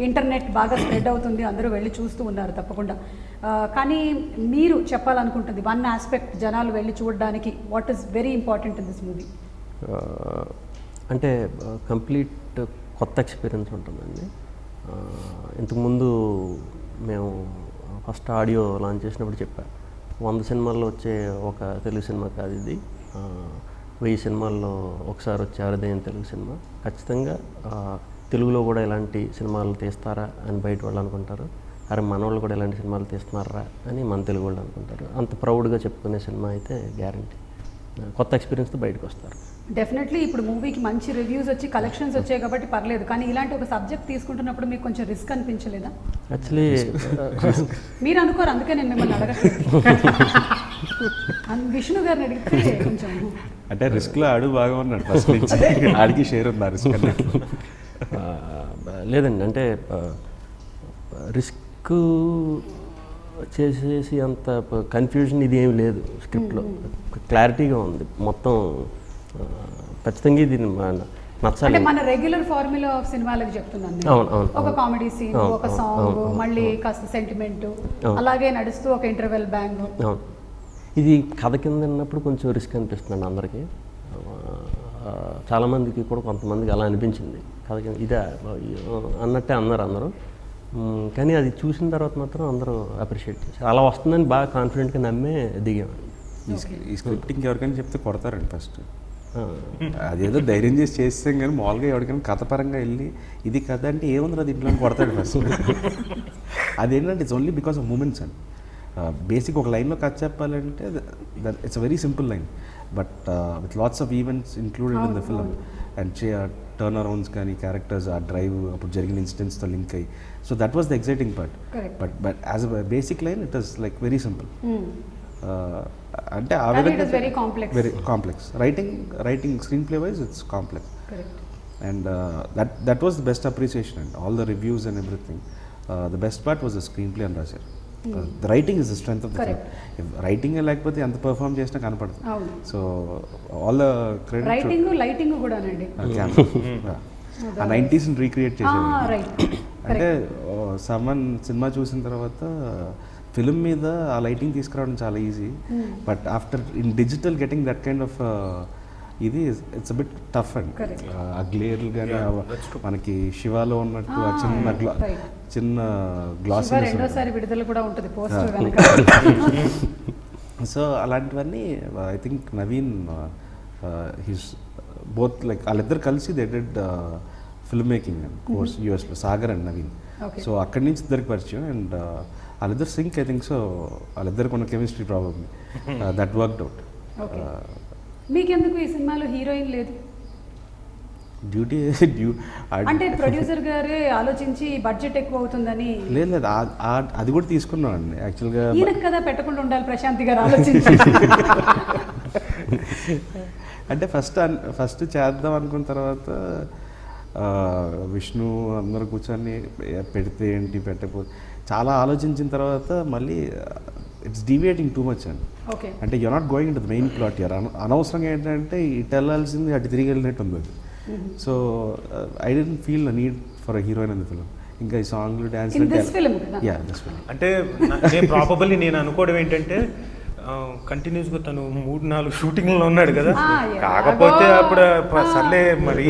internet బాగా స్ప్రెడ్ అవుతుంది, అందరూ వెళ్ళి చూస్తూ ఉన్నారు తప్పకుండా. కానీ మీరు చెప్పాలనుకుంటుంది వన్ ఆస్పెక్ట్ జనాలు వెళ్ళి చూడడానికి, what is very important in this movie? అంటే కంప్లీట్ కొత్త ఎక్స్పీరియన్స్ ఉంటుందండి. ఇంతకుముందు మేము ఫస్ట్ ఆడియో లాంచ్ చేసినప్పుడు చెప్పా, 100 సినిమాల్లో వచ్చే ఒక తెలుగు సినిమా కాదు ఇది, 1000 సినిమాల్లో ఒకసారి వచ్చే అరుదైన తెలుగు సినిమా. ఖచ్చితంగా తెలుగులో కూడా ఇలాంటి సినిమాలు తీస్తారా అని బయట వాళ్ళు అనుకుంటారు. అరే మన వాళ్ళు కూడా ఇలాంటి సినిమాలు తీస్తున్నారా అని మన తెలుగు వాళ్ళు అనుకుంటారు. అంత ప్రౌడ్గా చెప్పుకునే సినిమా అయితే గ్యారంటీ. కొత్త ఎక్స్పీరియన్స్తో బయటకు వస్తారు. డెఫినెట్లీ ఇప్పుడు మూవీకి మంచి రివ్యూస్ వచ్చి కలెక్షన్స్ వచ్చాయి కాబట్టి పర్లేదు. కానీ ఇలాంటి ఒక సబ్జెక్ట్ తీసుకుంటున్నప్పుడు మీకు కొంచెం రిస్క్ అనిపించలేదా? యాక్చువల్లీ మీరు అనుకోరు, అందుకే నేను మిమ్మల్ని అడగట్లేదు. విష్ణు గారిని అడిగితే కొంచెం అంటే రిస్క్లో ఆడు బాగా ఉన్నాడు ఫస్ట్ నుంచి, ఆడికి షేర్ ఉంది ఆ రిస్క్ అన్నట్టు. లేదండి, అంటే రిస్క్ చేసేసి అంత కన్ఫ్యూజన్ ఇది ఏమి లేదు స్క్రిప్ట్లో. క్లారిటీగా ఉంది మొత్తం. ఖచ్చితంగా ఇది నచ్చాలి. మన రెగ్యులర్ ఫార్ములా ఆఫ్ సినిమాలకు చెప్తున్నాను. అవును అవును. ఒక కామెడీ సీన్, ఒక సాంగ్, మళ్ళీ కాస్త సెంటిమెంట్, అలాగే నడుస్తూ ఒక ఇంటర్వెల్ బ్యాంగ్. అవును. ఇది కథ కింద ఉన్నప్పుడు కొంచెం రిస్క్ అనిపిస్తుంది అందరికీ. చాలామందికి కూడా కొంతమందికి అలా అనిపించింది కథ కింద ఇదే అన్నట్టే అన్నారు అందరూ. కానీ అది చూసిన తర్వాత మాత్రం అందరూ అప్రిషియేట్ చేశారు. అలా వస్తుందని బాగా కాన్ఫిడెంట్గా నమ్మే దిగాము. ఈ స్క్రిప్టింగ్ ఎవరికైనా చెప్తే కొడతారండి ఫస్ట్. అదేదో ధైర్యం చేసి చేస్తాం కానీ మామూలుగా ఎవరికైనా కథపరంగా వెళ్ళి ఇది కథ అంటే ఏముంది అది ఇంట్లో కొడతాడు ఫస్ట్. అదేంటంటే it's only because of moments and basic ఒక లైన్లో కథ చెప్పాలంటే it's a very simple line, but with lots of events included in the film and turn arounds కానీ క్యారెక్టర్స్ ఆ డ్రైవ్ అప్పుడు జరిగిన ఇన్సిడెంట్స్తో లింక్ అయ్యి, so that was the exciting part. But as a basic line it was like very simple. అంటే ఆ విధంగా very complex writing screenplay wise it's complex. And that was the best appreciation and all the reviews and everything. The best part was the screen play అని రాశారు. The writing is the strength of the film. Writing లేకపోతే ఎంత perform చేసినా కనపడదు. So all the credit writing lighting కూడానండి ఆ 90s recreate చేశారు. అంటే సమ్మన్ సినిమా చూసిన తర్వాత ఫిల్మ్ మీద ఆ లైటింగ్ తీసుకురావడం చాలా easy, but after in digital getting that kind of ఇది ఇట్స్ బిట్ టఫ్ అండ్ ఆ గ్లేర్లు కానీ మనకి శివాలో ఉన్నట్టు ఆ చిన్న గ్లాస్ విడుదల కూడా ఉంటుంది పోస్టర్. సో అలాంటివన్నీ I think Naveen his both like వాళ్ళిద్దరు కలిసి they did film making course యూఎస్లో, సాగర్ అండ్ నవీన్. సో అక్కడి నుంచి ఇద్దరికి పరిచయం అండ్ వాళ్ళిద్దరు సింక్. ఐ థింక్ సో వాళ్ళిద్దరికి ఉన్న chemistry problem that worked out. మీకెందుకు ఈ సినిమాలో హీరోయిన్ లేదు? డ్యూటీ అంటే ప్రొడ్యూసర్ గారే ఆలోచించి బడ్జెట్ ఎక్కువ అవుతుందని? లేదు అది కూడా తీసుకున్నాం అండి యాక్చువల్గా. ఈయనకు కదా పెట్టకుండా ఉండాలి ప్రశాంతి గారు ఆలోచించి. అంటే ఫస్ట్ చేద్దాం అనుకున్న తర్వాత విష్ణు అందరూ కూర్చొని పెడితే ఏంటి పెట్టకపోతే చాలా ఆలోచించిన తర్వాత మళ్ళీ ఇట్స్ డీవియేటింగ్ టూ మచ్ అండి. అంటే you're not going to the main plot you're అనవసరంగా ఏంటంటే ఇటు వెళ్ళాల్సింది అటు తిరిగి వెళ్ళినట్టు ఉంది అది. So I don't feel the need for a heroine in the film. ఇంకా ఈ సాంగ్లు డ్యాన్స్ అంటే నేను ప్రాబబుల్లీ నేను అనుకోవడం ఏంటంటే కంటిన్యూస్గా తను 3-4 షూటింగ్లో ఉన్నాడు కదా, కాకపోతే అప్పుడు సర్లే మరి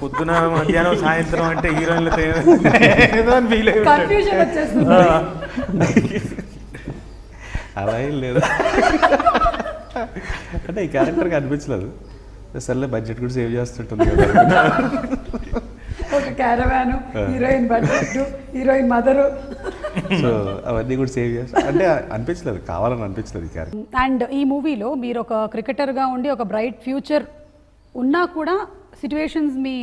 పొద్దున మధ్యాహ్నం సాయంత్రం అంటే హీరోయిన్లతో ఏదో అని ఫీల్ అలా ఏం లేదు. అంటే ఈ క్యారెక్టర్కి అనిపించలేదు, సర్లే బడ్జెట్ కూడా సేవ్ చేస్తుంటుంది కదా. Caravan, heroine budget, heroine mother. So అవన్నీ కూడా సేవ్ చేస్తా అంటే అనిపించలేదు, కావాలని అనిపించలేదు ఈ క్యారెక్టర్. అండ్ ఈ మూవీలో మీరు ఒక క్రికెటర్గా ఉండి ఒక బ్రైట్ ఫ్యూచర్ ఉన్నా కూడా సిచ్యువేషన్స్ మీ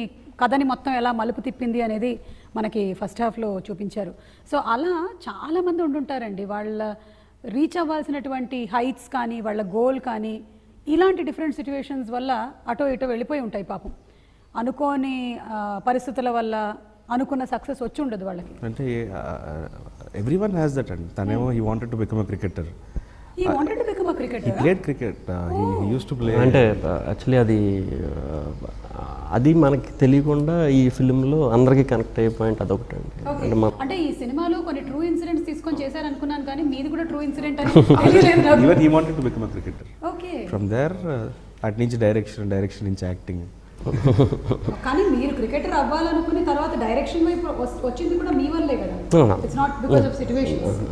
కథని మొత్తం ఎలా మలుపు తిప్పింది అనేది మనకి ఫస్ట్ హాఫ్లో చూపించారు. సో అలా చాలామంది ఉంటుంటారండి, వాళ్ళ రీచ్ అవ్వాల్సినటువంటి హైట్స్ కానీ వాళ్ళ గోల్ కానీ ఇలాంటి డిఫరెంట్ సిచ్యువేషన్స్ వల్ల అటో ఇటో వెళ్ళిపోయి ఉంటాయి పాపం. అనుకోని పరిస్థితుల వల్ల అనుకున్న సక్సెస్ వచ్చి ఉండదు వాళ్ళకి. అంటే ఎవ్రీ వన్ హ్యాస్ దట్ అండి. తనేమో he wanted to become a cricketer. He wanted to become a cricketer. He played cricket. He used to play. అంటే యాక్చువల్లీ అది మనకి తెలియకుండా ఈ ఫిలింలో అందరికీ కనెక్ట్ అయ్యే పాయింట్ అదొకటి అండి. అంటే ఈ సినిమాలో కొన్ని ట్రూ ఇన్సిడెంట్స్ తీసుకొని చేశారనుకున్నాను కానీ మీది కూడా ట్రూ ఇన్సిడెంట్ అని తెలియలేదు నాకు. Even he wanted to become a cricketer. Okay. From there అటు నుంచి డైరెక్షన్ నుంచి యాక్టింగ్. కానీ మీరు క్రికెటర్ అవ్వాలనుకుని తర్వాత డైరెక్షన్ వైపు వచ్చింది కూడా మీ వల్లే కదా. It's not because of situations.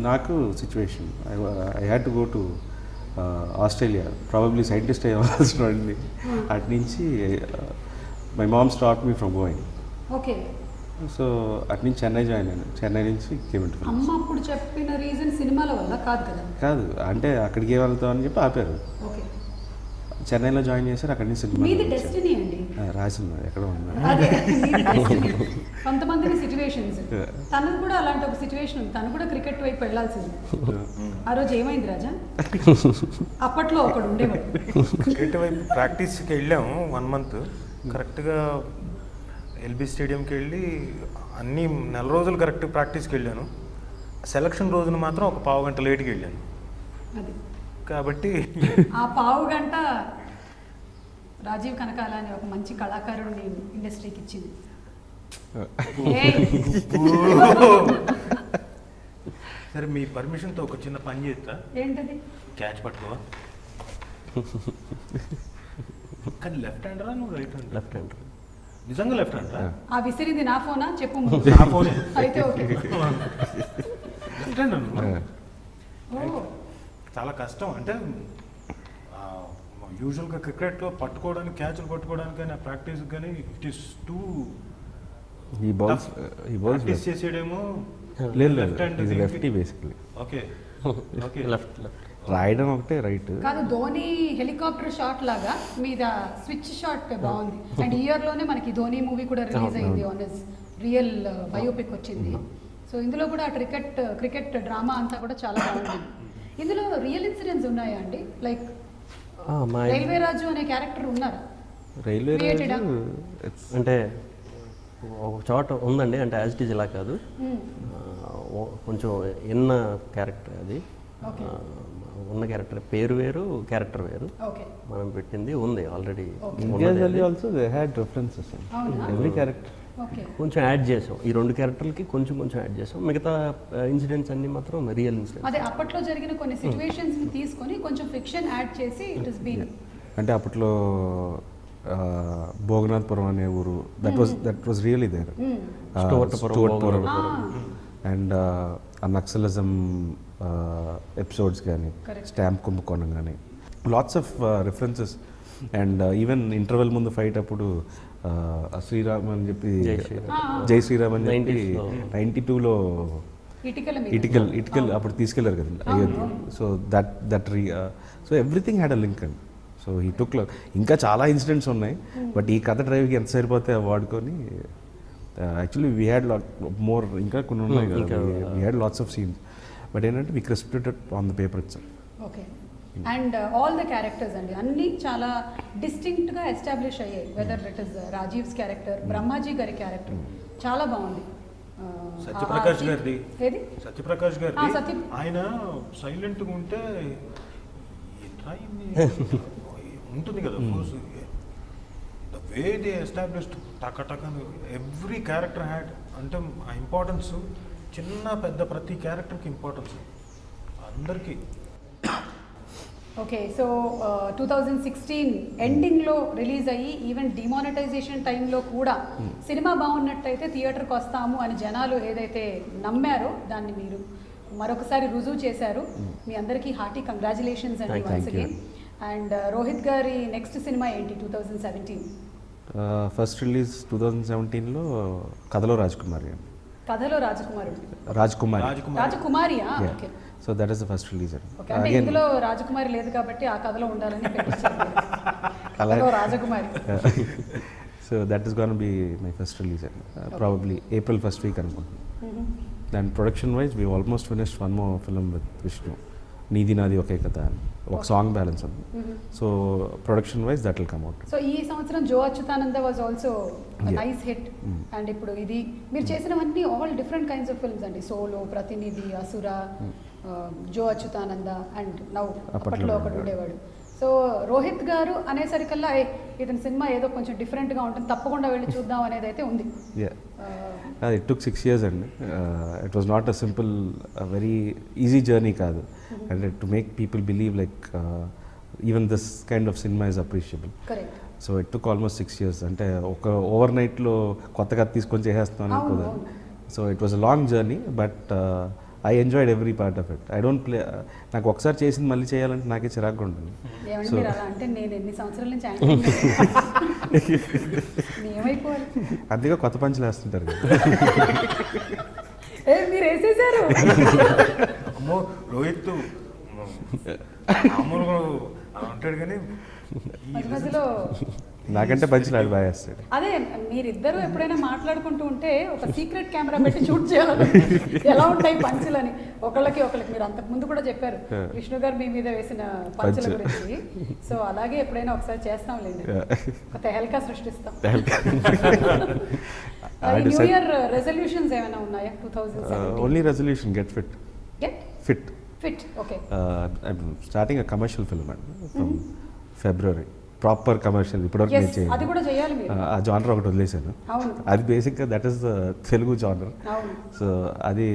నాకు situation I had to go to Australia, probably scientist అయ్యాల్సి ఉండి అటు నుంచి my mom stop me from going. Okay. So అటు నుంచి చెన్నై జాయిన్ అయ్యాను. చెన్నై నుంచి కేమెంట్. అమ్మ అప్పుడు చెప్పిన రీజన్ సినిమాల వల్ల కాదు కదా. కాదు, అంటే అక్కడికి వెళ్తాం అని చెప్పి ఆపారు. ఓకే. చెన్నైలో జాయిన్ చేశారు, అక్కడి నుంచి సినిమా మీది డెస్టినీ అండి. రాసింది ఎక్కడ ఉన్నా. అదే మీది destiny. కొంతమందిని సిచ్యువేషన్స్, తనకు కూడా అలాంటి ఒక సిచ్యువేషన్ ఉంది, తను కూడా క్రికెట్ వైపు వెళ్ళాల్సింది. ఆ రోజు ఏమైంది రాజా? అప్పట్లో ఒకడు ఉండేవాడు క్రికెట్ వైపు ప్రాక్టీస్కి వెళ్ళాము 1 month. కరెక్ట్గా ఎల్బీ స్టేడియంకి వెళ్ళి అన్ని నెల రోజులు కరెక్ట్ ప్రాక్టీస్కి వెళ్ళాను. సెలక్షన్ రోజున మాత్రం ఒక పావు గంట లేట్కి వెళ్ళాను. అది కాబట్టి ఆ పావు గంట రాజీవ్ కనకాల అనే ఒక మంచి కళాకారుడిని ఇండస్ట్రీకి ఇచ్చింది. సరే, మీ పర్మిషన్తో ఒక చిన్న పని చేస్తా. ఏంటది? క్యాచ్ పట్టుకో. కానీ లెఫ్ట్ హ్యాండరా నువ్వు రైట్ హ్యాండ్? Left hand. నిజంగా లెఫ్ట్ హ్యాండరా? ఆ విసిరింది నా ఫోనా చెప్పు. నా ఫోనే. అయితే ఓకే. లెఫ్ట్ హ్యాండ్ ఓ, చాలా కష్టం. అంటే యూజువల్గా క్రికెట్లో పట్టుకోవడానికి, క్యాచ్లు పట్టుకోవడానికి కానీ ప్రాక్టీస్ కానీ ఇట్ ఈస్ టూ. ఈ బాల్స్ ప్రాక్టీస్ చేసేయడేమో లేదు, left hand lefty basically. Okay okay. Left రాయడం ఒకటే, రైట్ కాదు. ధోని హెలికాప్టర్ షాట్ లాగా మీద స్విచ్ షాట్ బాగుంది. అండ్ ఇయర్లోనే మనకి ధోని మూవీ కూడా రిలీజ్ అయింది, ఆన్ హిస్ రియల్ బయోపిక్ వచ్చింది. సో ఇందులో కూడా క్రికెట్ డ్రామా అంతా కూడా చాలా బాగుంటుంది. ఇందులో రియల్ ఇన్సిడెంట్స్ ఉన్నాయా అండి? లైక్ రైల్వే రాజు అనే క్యారెక్టర్ ఉన్నారా? రైల్వే Created-ఆ? అంటే ఒక చోట ఉందండి, అంటే యాజ్ ఇట్ ఈజ్ ఇలా కాదు, కొంచెం ఎన్న క్యారెక్టర్ అది. ఓకే. ఉన్న క్యారెక్టర్ పేరు వేరు, క్యారెక్టర్ వేరు. ఓకే. మనం పెట్టింది ఉంది already. Also they had references. అవునా? Every character okay. కొంచెం యాడ్ చేసాం, ఈ 2 క్యారెక్టర్లకి కొంచెం యాడ్ చేసాం. మిగతా ఇన్సిడెంట్స్ అన్ని మాత్రం రియల్ ఇన్సిడెంట్స్. అదే అప్పట్లో జరిగిన కొన్ని సిచ్యువేషన్స్ ని తీసుకొని కొంచెం ఫిక్షన్ యాడ్ చేసి ఇట్ ఇస్ బీన్. అంటే అప్పట్లో భోగనాథ్పురం అనే ఊరు, that was really there. Stuartpuram and ఆ నక్సలిజం ఎపిసోడ్స్ కానీ, స్టాంప్ కుంభకోణం కానీ, lots of references. And even interval ముందు ఫైట్ అప్పుడు శ్రీరామ్ అని చెప్పి, జై శ్రీరామ్ అని చెప్పి 92లో ఇటికల్ అప్పుడు తీసుకెళ్లారు కదా Ayodhya. So so everything had a link and so ఈ టుక్. ఇంకా చాలా ఇన్సిడెంట్స్ ఉన్నాయి, బట్ ఈ కథ డ్రైవ్కి ఎంత సరిపోతే వాడుకొని actually we had lot more, ఇంకా కొన్ని ఉన్నాయి కదా, we had lots of scenes. But ఏంటంటే we crisped on the paper itself. Okay. And all the characters అండి అన్నీ చాలా డిస్టింక్ట్గా ఎస్టాబ్లిష్ అయ్యాయి. Whether it is Rajeev's character, Brahmaji గారి క్యారెక్టర్ చాలా బాగుంది. సత్యప్రకాష్ గారిది. ఏది? సత్యప్రకాష్ సత్య. గారిది. ఆయన సైలెంట్గా ఉంటే ఉంటుంది కదా. ద వే దే ఎస్టాబ్లిష్డ్ టక ఎవ్రీ క్యారెక్టర్ హ్యాడ్, అంటే ఆ ఇంపార్టెన్స్ చిన్న పెద్ద ప్రతి క్యారెక్టర్కి ఇంపార్టెన్స్ అందరికీ. ఓకే. సో 2016 ఎండింగ్లో రిలీజ్ అయ్యి ఈవెన్ డిమానిటైజేషన్ టైంలో కూడా సినిమా బాగున్నట్టయితే థియేటర్కి వస్తాము అని జనాలు ఏదైతే నమ్మారో దాన్ని మీరు మరొకసారి రుజువు చేశారు. మీ అందరికీ హార్టీ కంగ్రాచులేషన్స్ అండి వన్స్ అగైన్. అండ్ రోహిత్ గారి నెక్స్ట్ సినిమా ఏంటి 2017? ఫస్ట్ రిలీజ్ 2017లో కథలో రాజకుమారి అండి. కథలో రాజకుమారుడు, రాజకుమారి. రాజకుమారియా? Okay. So that is the first release అండి. ఓకే, అంటే ఇందులో రాజకుమారి లేదు కాబట్టి ఆ కథలో ఉండాలని పెట్టించారు మీరు. కథలో రాజకుమారి. So that is gonna be my first release అండి. ప్రాబబ్లీ April 1st వీక్ అనుకుంటున్నాను. దాని production wise we almost finished one more film with Vishnu, Needi Naadi Oke Katha అని ఒక సాంగ్ బ్యాలెన్స్ ఉంది. So production wise that will come out. So ఈ సంవత్సరం Jo Achyutananda was also nice hit. And ఇప్పుడు ఇది మీరు చేసినవన్నీ all different kinds of films అండి. Solo, Prathinidhi, Asura, Joe Achyutananda and now అప్పట్లో ఒకటి ఉండేవాడు. సో రోహిత్ గారు అనేసరికల్లా ఇతని సినిమా ఏదో కొంచెం డిఫరెంట్గా ఉంటుంది, తప్పకుండా వెళ్ళి చూద్దాం అనేది అయితే ఉంది. ఇట్ టుక్ 6 years అండి. It was not a simple very easy journey కాదు. And to make people believe like even this kind of cinema is appreciable. Correct. So it took almost 6 years. అంటే ఒక ఓవర్ నైట్లో కొత్తగా తీసుకొని చేసేస్తాం అనుకోదు. So it was a long journey, but I enjoyed every part of it. I don't play, నాకు ఒకసారి చేసింది మళ్ళీ చేయాలంటే నాకే చిరాకుగా ఉంటుంది. సో అంటే నేను ఎన్ని సంవత్సరాల నుంచి ఏమైపోవాలి, అందుకే కొత్త పంచులు వేస్తుంటారు కదా. మీరు వేసేసారు. అమ్మో రోహిత్ మామూలుగా ఉంటాడు కానీ మధ్యలో నాకంటే పంచులు ఆడు బాగా వేస్తాడు. అదే మీరిద్దరూ ఎప్పుడైనా మాట్లాడుకుంటూ ఉంటే ఒక సీక్రెట్ కెమెరా పెట్టి షూట్ చేయాలి, ఎలా ఉంటాయి పంచులని ఒకళ్ళకి. మీరు అంతకు ముందు కూడా చెప్పారు విష్ణు గారు మీ మీద వేసిన పంచుల గురించి. సో అలాగే ఎప్పుడైనా ఒకసారి చేస్తాంలేండి, ఒక తెహల్కా సృష్టిస్తాం. న్యూ ఇయర్ రెజల్యూషన్స్ ఏమైనా ఉన్నాయా 2017? Only resolution get fit. Fit. Fit, okay. I'm starting a commercial film అండి ఫ్రమ్ February. ప్రాపర్ కమర్షియల్ ఇప్పటివరకు నేను చేయాలి. అది కూడా చేయాలి మీరు. ఆ జానర్ ఒకటి వదిలేసాను. అవును. అది బేసిక్గా that is the Telugu genre. అవును. సో అది,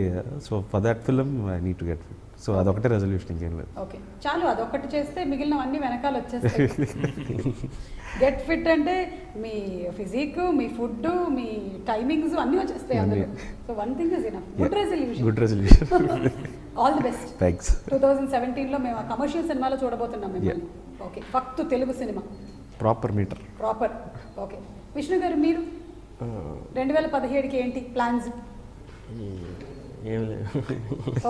so for that film I need to get fit. So అదొకటే రెజల్యూషన్, ఇంకేం లేదు. ఓకే, చాలు అదొకటి చేస్తే మిగిలినవన్నీ వెనకాల వచ్చేస్తాయి. గెట్ ఫిట్ అంటే మీ ఫిజిక్, మీ ఫుడ్, మీ టైమింగ్స్ అన్నీ వచ్చేస్తాయి అందులో. So one thing is enough. Good resolution. Good resolution. All the best. Thanks. 2017లో మేము ఆ కమర్షియల్ సినిమాలో చూడబోతున్నాం మిమ్మల్ని. ఓకే, ఫక్తు Telugu cinema, proper meter. Proper. Okay, Vishnu గారు మీరు 2017కి ఏంటి ప్లాన్స్? ఏం లేదు.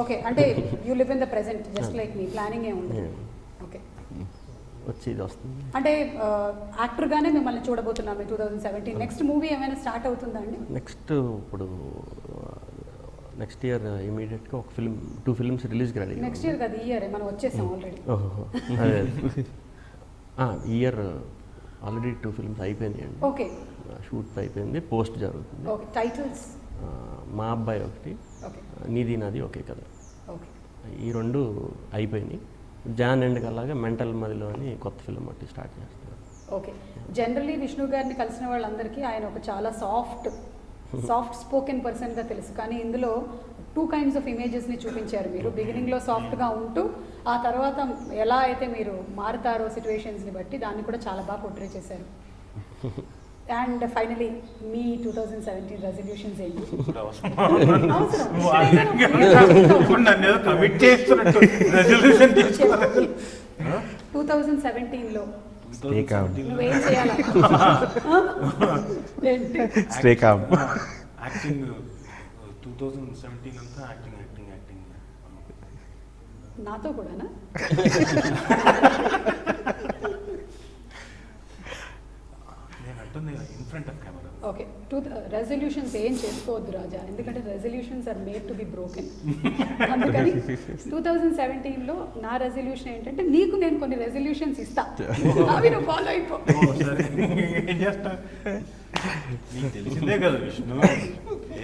ఓకే, అంటే you live in the present just like me, planning ఏమి ఉంది? ఓకే, వచ్చి ఇది వస్తుంది. అంటే యాక్టర్గానే మిమ్మల్ని చూడబోతున్నాం 2017. నెక్స్ట్ మూవీ ఏమైనా స్టార్ట్ అవుతుందా అండి? నెక్స్ట్ ఇప్పుడు నెక్స్ట్ ఇయర్ ఇమీడియట్గా ఒక ఫిల్మ్, 2 films రిలీజ్కి రెడీ. నెక్స్ట్ ఇయర్ కదా, ఈ ఇయర్ మనం వచ్చేసాం ఆల్రెడీ. ఓహో, అదే ఈ ఇయర్ ఆల్రెడీ 2 films అయిపోయినాయండి. ఓకే, షూట్ అయిపోయింది, పోస్ట్ జరుగుతుంది. Okay, titles? మా అబ్బాయి ఒకటి, ఓకే, నీది నాది ఒకే కదా. ఓకే, ఈ 2 అయిపోయినాయి. జాన్ ఎండ్కి అలాగా మెంటల్ మదిలో అని కొత్త ఫిల్మ్ ఒకటి స్టార్ట్ చేస్తున్నాను. ఓకే. జనరల్లీ విష్ణు గారిని కలిసిన వాళ్ళందరికీ ఆయన ఒక చాలా సాఫ్ట్ స్పోకెన్ పర్సన్గా తెలుసు. కానీ ఇందులో 2 kinds ఆఫ్ ఇమేజెస్ని చూపించారు మీరు. బిగినింగ్లో సాఫ్ట్గా ఉంటూ ఆ తర్వాత ఎలా అయితే మీరు మారుతారో సిచ్యువేషన్స్ని బట్టి దాన్ని కూడా చాలా బాగా పోర్ట్రే చేశారు. అండ్ ఫైనలీ మీ 2017 రెజల్యూషన్స్ ఏంటి? నన్ను కమిట్ చేస్తున్నట్టు రెజల్యూషన్ తీసుకోవాలి. 2017లో Stay calm. నువ్వేం చేయాలి? Stay calm. యాక్టింగ్ 2017 అంతా యాక్టింగ్. నాతో కూడానా? నేను అంటుంది in front of camera. Okay, resolutions ఏం చేసుకోవద్దు రాజా, ఎందుకంటే resolutions are made to be broken. అందుకని 2017లో నా రెజల్యూషన్ ఏంటంటే నీకు నేను కొన్ని రెజల్యూషన్స్ ఇస్తా, అవి నువ్వు ఫాలో అయిపో. ఏం చేస్తా, నీకు తెలిసిందే కదా విష్ణు,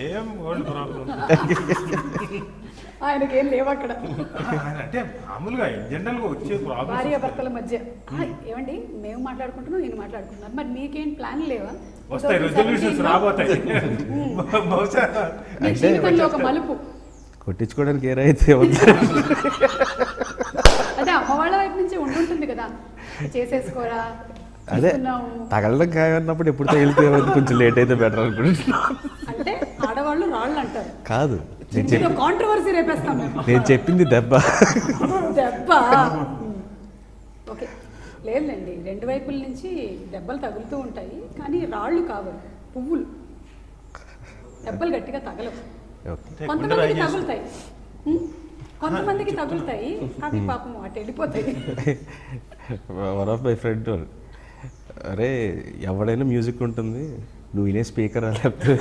ఏం ఓల్డ్ ప్రాబ్లం. ఆయనకేం లేవు అక్కడ. అంటే మామూలుగా ఇన్ జనరల్గా వచ్చే ప్రాబ్లం భార్య భర్తల మధ్య ఏమండి మేము మాట్లాడుకుంటున్నాం, నేను మాట్లాడుకుంటున్నాను, మరి మీకేం ప్లాన్ లేవా? వస్తాయి రెజల్యూషన్స్, రాబోతాయి బహుశా. మీ జీవితంలో ఒక మలుపు కొట్టించుకోవడానికి ఏరైతే అదే అమ్మ వాళ్ళ వైపు నుంచి ఉండుంటుంది కదా, చేసేసుకోరా. అదే తగలడం కాయన్నప్పుడు ఎప్పుడు తగిలితే కొంచెం లేట్ అయితే బెటర్ అనుకుంటున్నాను. అంటే ఆడవాళ్ళు రాళ్ళు అంటారు కాదు, కాంట్రవర్సీ రేపేస్తాం నేను చెప్పింది దెబ్బ. దెబ్బ. ఓకే, లేదండి, రెండు వైపుల నుంచి దెబ్బలు తగులుతూ ఉంటాయి, కానీ రాళ్ళు కావాలి, పువ్వులు. దెబ్బలు గట్టిగా తగలవు, ఓకే. కొంతమందికి తగులుతాయి, కొంతమందికి తగులుతాయి, అవి పాపం అటు వెళ్ళిపోతాయి. వన్ ఆఫ్ మై ఫ్రెండ్, అరే ఎవడైనా మ్యూజిక్ ఉంటుంది, నువ్వు వినే స్పీకర్ లేకపోతే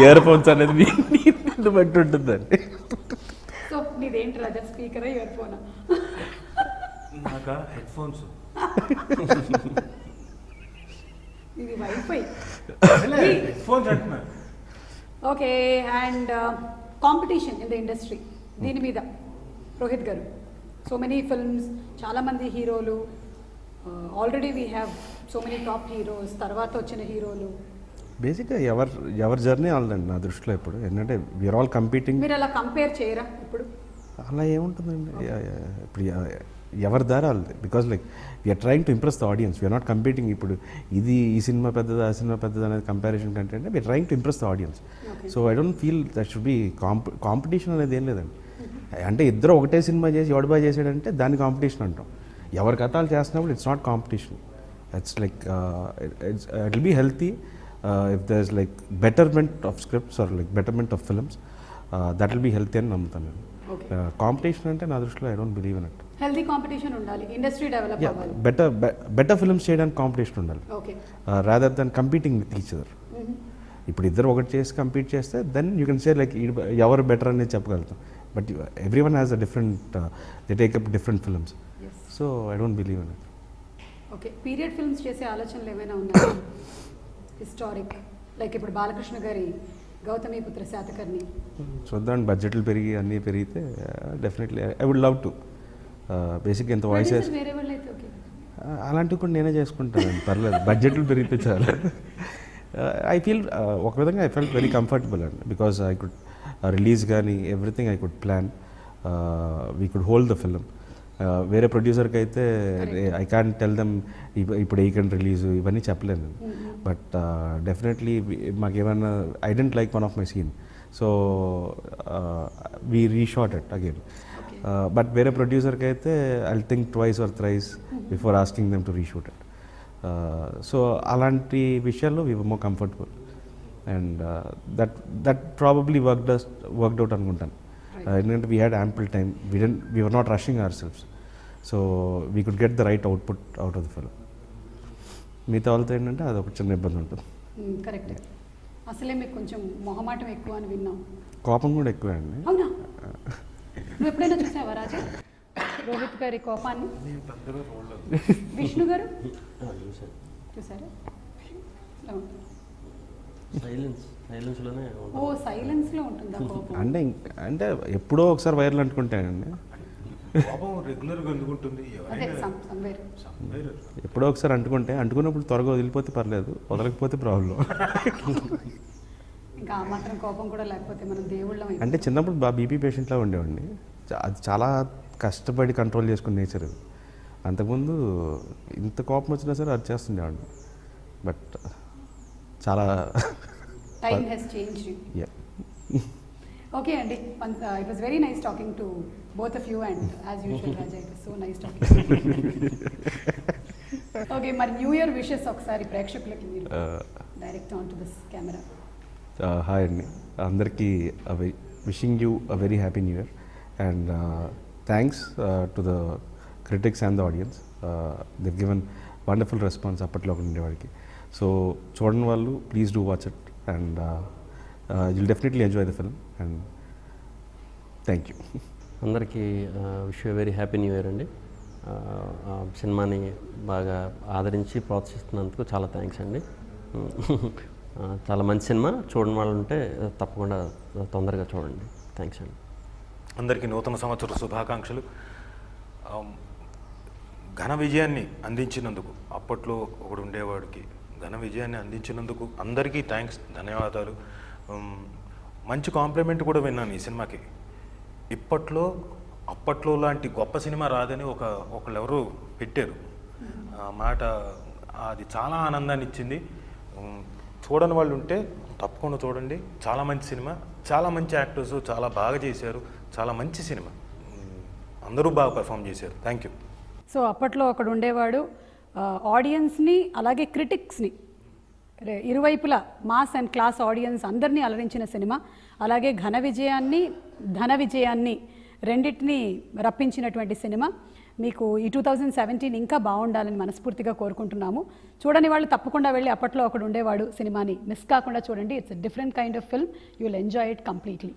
ఇయర్ ఫోన్స్ అనేది నీ బట్టి ఉంటుందండి. సో నీదేంటి రాజా, స్పీకరా ఇయర్ ఫోనా? నాకు హెడ్ ఫోన్స్. ఇది వైఫై. హెడ్ ఫోన్స్ అంటున్నా. Okay, and competition in the industry, దీని మీద రోహిత్ గారు, సో మెనీ ఫిల్మ్స్, చాలామంది హీరోలు, already we have so many top heroes, తర్వాత వచ్చిన హీరోలు. బేసిక్గా ఎవరి జర్నీ వాళ్ళండి నా దృష్టిలో. ఇప్పుడు ఏంటంటే వీఆర్ ఆల్ కంపీటింగ్. మీరు అలా కంపేర్ చేయరా ఇప్పుడు? అలా ఏముంటుందండి, ఇప్పుడు ఎవరి దారి వాళ్ళది. Because like we're trying to impress the audience, we're not competing. ఇప్పుడు ఇది ఈ సినిమా పెద్దదా ఆ సినిమా పెద్దదా అనేది కంపారిజన్ కంటే అంటే we're trying to impress the audience. So I don't feel that should be competition అనేది ఏం లేదండి. అంటే ఇద్దరు ఒకటే సినిమా చేసి ఎవడు బాగా చేసాడంటే దాన్ని కాంపిటీషన్ అంటాం. ఎవరి కథాలు చేస్తున్నప్పుడు it's not competition. It's like it will be healthy if there is like betterment of scripts or like betterment of films, that will be healthy అని నమ్ముతాను నేను. కాంపిటీషన్ అంటే నా దృష్టిలో I don't believe in it. Healthy competition ఉండాలి, industry develop అవ్వాలి. Better films చేయడానికి competition ఉండాలి, okay, rather than competing with each other. ఇప్పుడు ఇద్దరు ఒకటి చేసి కంపీట్ చేస్తే then you can say like ఎవరు బెటర్ అనేది చెప్పగలుగుతాం. But every one has a different, they take up different films. So I don't believe in it. Okay, period films చేసే ఆలోచనలు ఏమైనా ఉన్నాయా? హిస్టారిక్, లైక్ ఇప్పుడు బాలకృష్ణ గారి గౌతమిపుత్ర శాతకర్ణి. చూద్దాం, బడ్జెట్లు పెరిగి అన్నీ పెరిగితే definitely I would love to. బేసిక్గా ఎంత వాయిస్ వేరే వాళ్ళు అయితే ఓకే, అలాంటివి కూడా నేనే చేసుకుంటాను, పర్లేదు, బడ్జెట్లు పెరిగితే చాలు. ఐ ఫీల్ ఒక విధంగా ఐ ఫెల్ట్ వెరీ కంఫర్టబుల్ అండి, బికాజ్ ఐ కుడ్ రిలీజ్ కానీ everything I could plan, we could hold the film. వేరే ప్రొడ్యూసర్కి అయితే ఐ క్యాన్ టెల్ దెమ్ ఇప్పుడు ఈ కెన్ రిలీజ్ ఇవన్నీ చెప్పలేను. బట్ డెఫినెట్లీ మాకేమన్నా I didn't like one of my scene, so we reshot it again. But వేరే ప్రొడ్యూసర్కి అయితే I think twice or thrice before asking them to reshoot it. So అలాంటి విషయాల్లో we were more comfortable, and that probably worked out అనుకుంటాను. ఎందుకంటే we had ample time, we were not rushing our selves, so we could get the right output out of the film. మిగతా వాళ్ళతో ఏంటంటే అది ఒక చిన్న ఇబ్బంది ఉంటుంది. కరెక్ట్. అసలే మీకు కొంచెం మొహమాటం ఎక్కువ అని విన్నాం, కోపం కూడా ఎక్కువే అండి. అవునా? నువ్వు ఎప్పుడైనా చూసావా రాజా రోహిత్ గారి కోపాన్ని? విష్ణు గారు చూసారా? సైలెన్స్లోనే. ఓ, సైలెన్స్లో ఉంటుందా కోపం? అంటే ఎప్పుడో ఒకసారి వైర్లు అంటుకుంటాయండి. పాపం రెగ్యులర్గా అందుకుంటుంది. అదే somewhere. ఎప్పుడో ఒకసారి అంటుకున్నప్పుడు త్వరగా వదిలిపోతే పర్లేదు, వదలకపోతే ప్రాబ్లం. ఇంకా ఆ మాత్రం కోపం కూడా లేకపోతే మనం దేవుళ్ళం. అంటే చిన్నప్పుడు బీపీ పేషెంట్లా ఉండేవాడిని, అది చాలా కష్టపడి కంట్రోల్ చేసుకునే నేచర్. అంతకుముందు ఇంత కోపం వచ్చినా సరే అది చేస్తుండేవాడిని. బట్ చాలా time has changed. Yeah. Okay అండి, it was very nice talking to both of you, and as usual Raja, it was so nice talking to you. Okay, మరి న్యూ ఇయర్ విషెస్ ఒకసారి ప్రేక్షకులకి మీరు direct on to this camera. Hi అండి, అందరికీ wishing you a very happy new year, and thanks to the critics and the audience. They've given wonderful response అప్పట్లో ఉండేవాడికి. So చూడని వాళ్ళు please do watch it, and you'll definitely enjoy the film, and thank you. అందరికీ wish you very happy new year అండి. సినిమాని బాగా ఆదరించి ప్రోత్సహిస్తున్నందుకు చాలా థ్యాంక్స్ అండి. చాలా మంచి సినిమా, చూడని వాళ్ళు ఉంటే తప్పకుండా తొందరగా చూడండి. థ్యాంక్స్ అండి. అందరికీ నూతన సంవత్సర శుభాకాంక్షలు. ఘన విజయాన్ని అందించినందుకు, అప్పట్లో ఒకడు ఉండేవాడికి ఘన విజయాన్ని అందించినందుకు అందరికీ థ్యాంక్స్, ధన్యవాదాలు. మంచి కాంప్లిమెంట్ కూడా విన్నాను ఈ సినిమాకి. అప్పట్లో లాంటి గొప్ప సినిమా రాదని ఒకళ్ళెవరో పెట్టారు ఆ మాట. అది చాలా ఆనందాన్ని ఇచ్చింది. చూడని వాళ్ళు ఉంటే తప్పకుండా చూడండి. చాలా మంచి సినిమా, చాలా మంచి యాక్టర్స్ చాలా బాగా చేశారు. చాలా మంచి సినిమా, అందరూ బాగా పెర్ఫామ్ చేశారు. Thank you. సో అప్పట్లో అక్కడ ఉండేవాడు ఆడియన్స్ని అలాగే క్రిటిక్స్ని ఇరువైపులా మాస్ అండ్ క్లాస్ ఆడియన్స్ అందరినీ అలరించిన సినిమా. అలాగే ధన విజయాన్ని రెండింటినీ రప్పించినటువంటి సినిమా. మీకు ఈ 2017 ఇంకా బాగుండాలని మనస్ఫూర్తిగా కోరుకుంటున్నాము. చూడని వాళ్ళు తప్పకుండా వెళ్ళి అప్పట్లో ఒకడు ఉండేవాడు సినిమాని మిస్ కాకుండా చూడండి. It's a different kind of film. You will enjoy it completely.